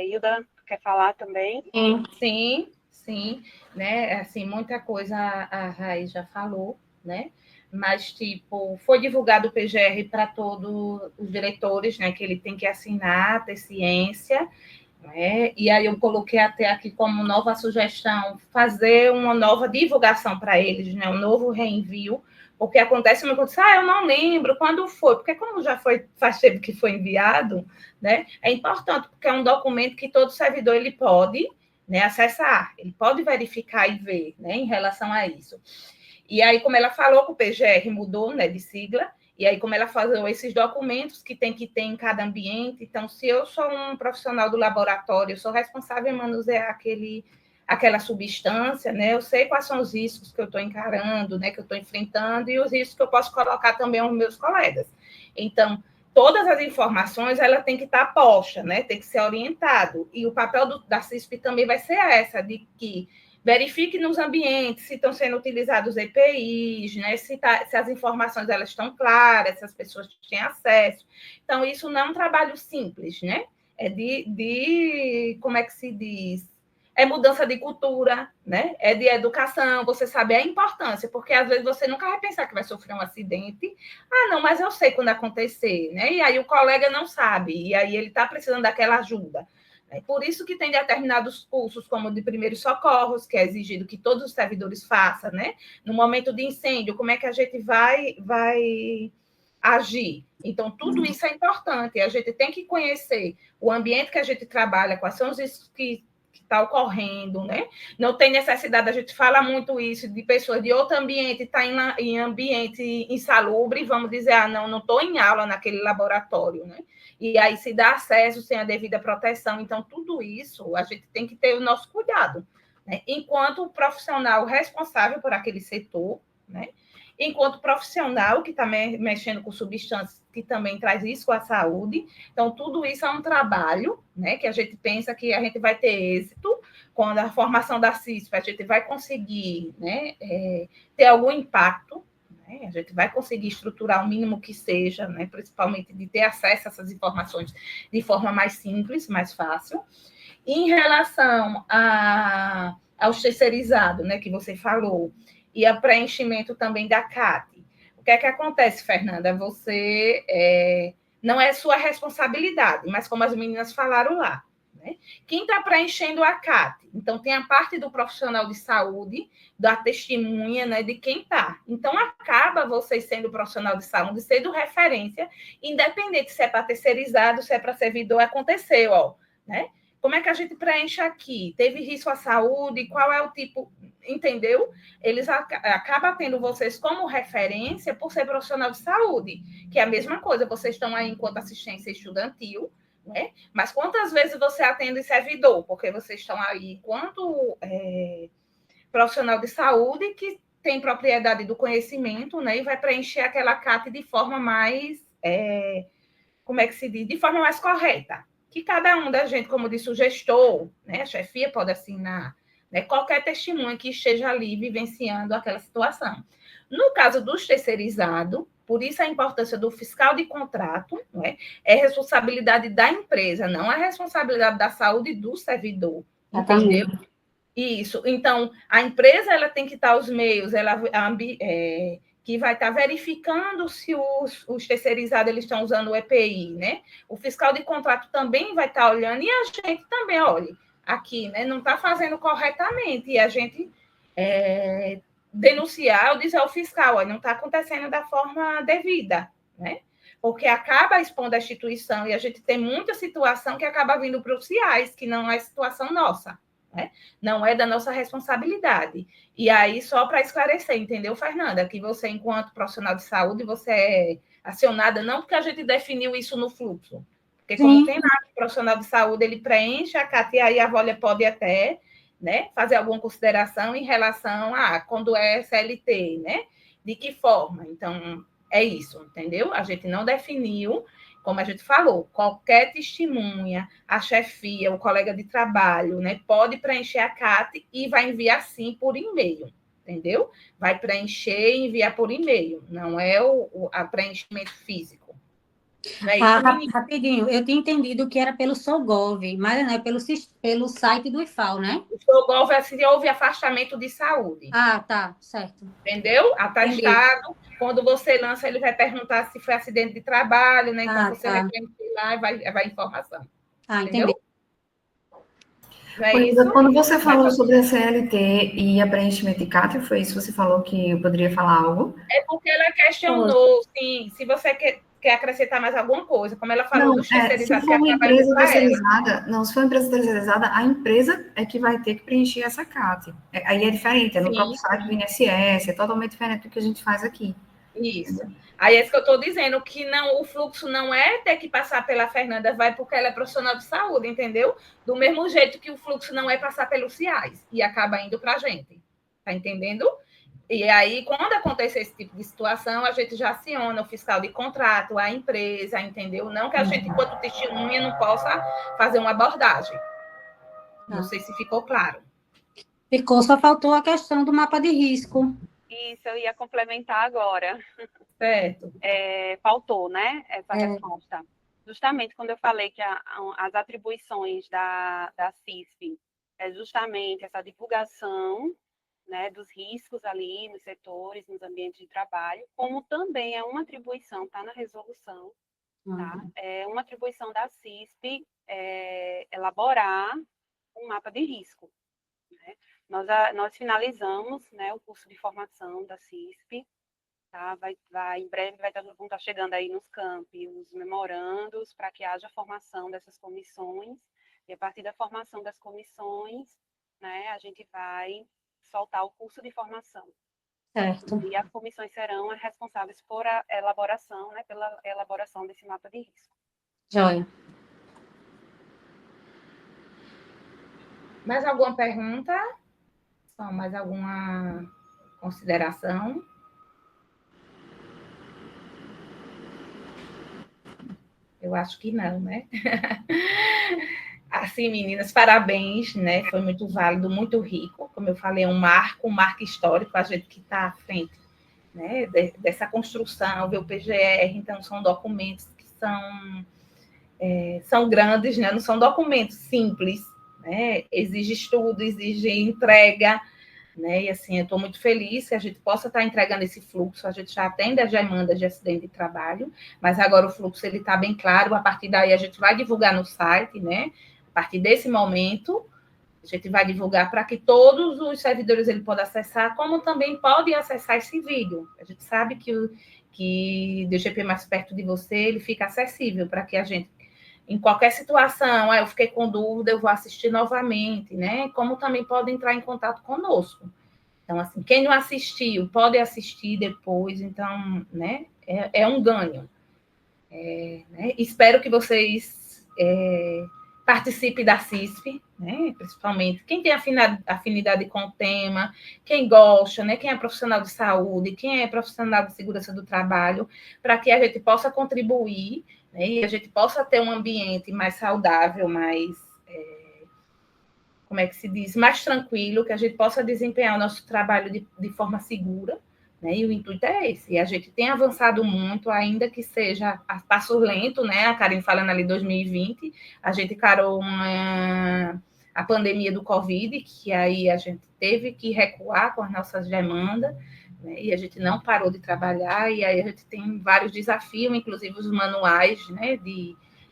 Hilda, quer falar também? Sim, né? Assim, muita coisa a Raiz já falou, né? Mas, tipo, foi divulgado o PGR para todos os diretores, né? Que ele tem que assinar, ter ciência, né? E aí eu coloquei até aqui como nova sugestão fazer uma nova divulgação para eles, né? Um novo reenvio, porque acontece uma coisa, eu não lembro quando foi, porque como já faz tempo que foi enviado, né? É importante, porque é um documento que todo servidor ele pode, né, acessar, ele pode verificar e ver, né, em relação a isso. E aí, como ela falou que o PGR mudou, né, de sigla, e aí como ela falou esses documentos que tem que ter em cada ambiente, então, se eu sou um profissional do laboratório, eu sou responsável em manusear aquela substância, né, eu sei quais são os riscos que eu estou encarando, né, que eu estou enfrentando, e os riscos que eu posso colocar também aos meus colegas. Então, todas as informações, ela tem que estar posta, né? Tem que ser orientado. E o papel da CISP também vai ser essa, de que verifique nos ambientes se estão sendo utilizados EPIs, né? Se as informações elas estão claras, se as pessoas têm acesso. Então, isso não é um trabalho simples, né? É como é que se diz? É mudança de cultura, né? É de educação, você sabe a importância, porque às vezes você nunca vai pensar que vai sofrer um acidente. Não, mas eu sei quando acontecer, né? E aí o colega não sabe, e aí ele está precisando daquela ajuda, É por isso que tem determinados cursos, como o de primeiros socorros, que é exigido que todos os servidores façam, né? No momento de incêndio, como é que a gente vai agir? Então, tudo isso é importante. A gente tem que conhecer o ambiente que a gente trabalha, quais são os riscos que está ocorrendo, né? Não tem necessidade, a gente fala muito isso, de pessoas de outro ambiente estar em ambiente insalubre, vamos dizer, não estou em aula naquele laboratório, né? E aí se dá acesso sem a devida proteção. Então, tudo isso, a gente tem que ter o nosso cuidado, né? Enquanto profissional responsável por aquele setor, né? Enquanto profissional que está mexendo com substâncias que também traz risco à saúde. Então, tudo isso é um trabalho, né, que a gente pensa que a gente vai ter êxito quando a formação da CISP, a gente vai conseguir, né, ter algum impacto, né, a gente vai conseguir estruturar o mínimo que seja, né, principalmente de ter acesso a essas informações de forma mais simples, mais fácil. E em relação aos terceirizados, né, que você falou, e a preenchimento também da CAT. O que é que acontece, Fernanda? Você não é sua responsabilidade, mas como as meninas falaram lá, né? Quem está preenchendo a CAT? Então, tem a parte do profissional de saúde, da testemunha, né, de quem está. Então, acaba você sendo profissional de saúde, sendo referência, independente se é para terceirizado, se é para servidor, aconteceu, ó, né? Como é que a gente preenche aqui? Teve risco à saúde? Qual é o tipo? Entendeu? Eles acabam tendo vocês como referência por ser profissional de saúde, que é a mesma coisa, vocês estão aí enquanto assistência estudantil, né? Mas quantas vezes você atende servidor? Porque vocês estão aí enquanto profissional de saúde que tem propriedade do conhecimento, né? E vai preencher aquela CAT de forma mais, como é que se diz? De forma mais correta. Que cada um da gente, como disse o gestor, né? A chefia pode assinar, né, qualquer testemunha que esteja ali vivenciando aquela situação. No caso dos terceirizados, por isso a importância do fiscal de contrato, né, é responsabilidade da empresa, não é responsabilidade da saúde do servidor, entendeu? Isso. Então, a empresa ela tem que estar os meios, que vai estar verificando se os terceirizados eles estão usando o EPI, né? O fiscal de contrato também vai estar olhando, e a gente também, olha, aqui, né, não está fazendo corretamente, e a gente denunciar ou dizer ao fiscal, olha, não está acontecendo da forma devida, né? Porque acaba expondo a instituição, e a gente tem muita situação que acaba vindo para os CIAs, que não é situação nossa, né? Não é da nossa responsabilidade. E aí, só para esclarecer, entendeu, Fernanda? Que você, enquanto profissional de saúde, você é acionada, não porque a gente definiu isso no fluxo, porque como tem lá que o profissional de saúde, ele preenche a CAT, e aí a Volha pode até, né, fazer alguma consideração em relação a quando é CLT, né? De que forma? Então, é isso, entendeu? A gente não definiu, como a gente falou, qualquer testemunha, a chefia, o colega de trabalho, né, pode preencher a CAT e vai enviar sim por e-mail, entendeu? Vai preencher e enviar por e-mail, não é o preenchimento físico. Não é isso, rapidinho, eu tinha entendido que era pelo Solgov, mas não é pelo site do IFAL, né? O Solgov é se houve afastamento de saúde. Ah, tá, certo. Entendeu? Atestado, quando você lança, ele vai perguntar se foi acidente de trabalho, né? Então, você vai preencher lá e vai informação. Entendi. É isso? Quando você falou sobre a CLT e a preenchimento de CAT, foi isso que você falou que eu poderia falar algo? É porque ela questionou, sim, se você quer acrescentar mais alguma coisa, como ela falou dos terceirizados. Se for uma empresa terceirizada, se for uma empresa terceirizada, a empresa é que vai ter que preencher essa CAT. Aí é diferente, é no próprio site do INSS, é totalmente diferente do que a gente faz aqui. Isso. Aí é isso que eu estou dizendo, que não, o fluxo não é ter que passar pela Fernanda, vai porque ela é profissional de saúde, entendeu? Do mesmo jeito que o fluxo não é passar pelos CIAs e acaba indo para a gente. Tá entendendo? E aí, quando acontecer esse tipo de situação, a gente já aciona o fiscal de contrato, a empresa, entendeu? Não que a gente, enquanto testemunha, não possa fazer uma abordagem. Não sei se ficou claro. Ficou, só faltou a questão do mapa de risco. Isso, eu ia complementar agora. Certo. Faltou, né, essa resposta. Justamente quando eu falei que as atribuições da CISP é justamente essa divulgação, né, dos riscos ali nos setores, nos ambientes de trabalho, como também é uma atribuição, está na resolução, Tá? É uma atribuição da CISP elaborar um mapa de risco. Né? Nós finalizamos, né, o curso de formação da CISP. Tá? Em breve vão estar chegando aí nos campi os memorandos para que haja formação dessas comissões. E a partir da formação das comissões, né, a gente vai soltar o curso de formação. Certo. E as comissões serão responsáveis por a elaboração, né, pela elaboração desse mapa de risco. Joia. Mais alguma pergunta? Só mais alguma consideração? Eu acho que não, né? Assim, meninas, parabéns, né? Foi muito válido, muito rico. Como eu falei, é um marco histórico, a gente que está à frente, né, dessa construção, ver o PGR. Então, são documentos que são grandes, né? Não são documentos simples, né? Exige estudo, exige entrega, né? E assim, eu estou muito feliz que a gente possa estar entregando esse fluxo. A gente já atende as demandas de acidente de trabalho, mas agora o fluxo ele está bem claro. A partir daí a gente vai divulgar no site, né? A partir desse momento a gente vai divulgar para que todos os servidores ele possam acessar, como também podem acessar esse vídeo. A gente sabe que o DGP mais perto de você ele fica acessível para que a gente, em qualquer situação, eu fiquei com dúvida, eu vou assistir novamente, né? Como também pode entrar em contato conosco. Então, assim, quem não assistiu, pode assistir depois. Então, né? É um ganho. Né? Espero que vocês participem da CISP, né? Principalmente quem tem afinidade com o tema, quem gosta, né? Quem é profissional de saúde, quem é profissional de segurança do trabalho, para que a gente possa contribuir, né? E a gente possa ter um ambiente mais saudável, mais, como é que se diz, mais tranquilo, que a gente possa desempenhar o nosso trabalho de forma segura, né? E o intuito é esse. E a gente tem avançado muito, ainda que seja a passo lento, né? A Karen falando ali 2020, a gente encarou a pandemia do Covid, que aí a gente teve que recuar com as nossas demandas, né? E a gente não parou de trabalhar, e aí a gente tem vários desafios, inclusive os manuais, né?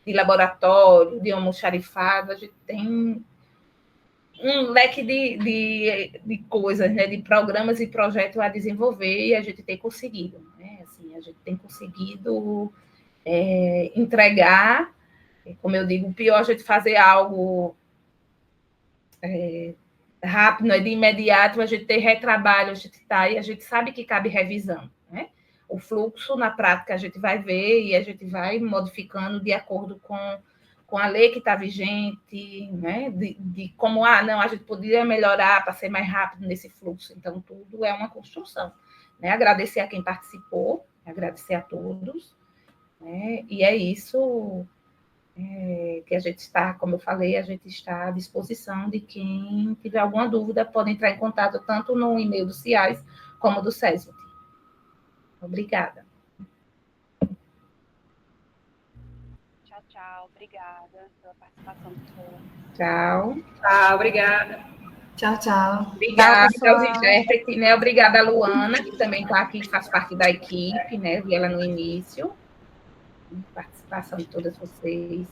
de laboratório, de almoxarifado, a gente tem um leque de coisas, né, de programas e projetos a desenvolver, e a gente tem conseguido, né? Assim, a gente tem conseguido entregar, como eu digo, o pior é a gente fazer algo rápido, de imediato, a gente ter retrabalho, a gente está, e a gente sabe que cabe revisão, né? O fluxo, na prática, a gente vai ver e a gente vai modificando de acordo com a lei que está vigente, né? De como, não, a gente poderia melhorar para ser mais rápido nesse fluxo. Então, tudo é uma construção, né? Agradecer a quem participou, agradecer a todos, né? E é isso que a gente está, como eu falei, a gente está à disposição de quem tiver alguma dúvida, pode entrar em contato tanto no e-mail do CIAS como do SESMIT. Obrigada. Tchau, obrigada pela participação de todos. Tchau. Tchau, obrigada. Tchau. Obrigada Tchau, aos intérpretes, né? Obrigada a Luana, que também está aqui, faz parte da equipe, né? Vi ela no início. Participação de todas vocês.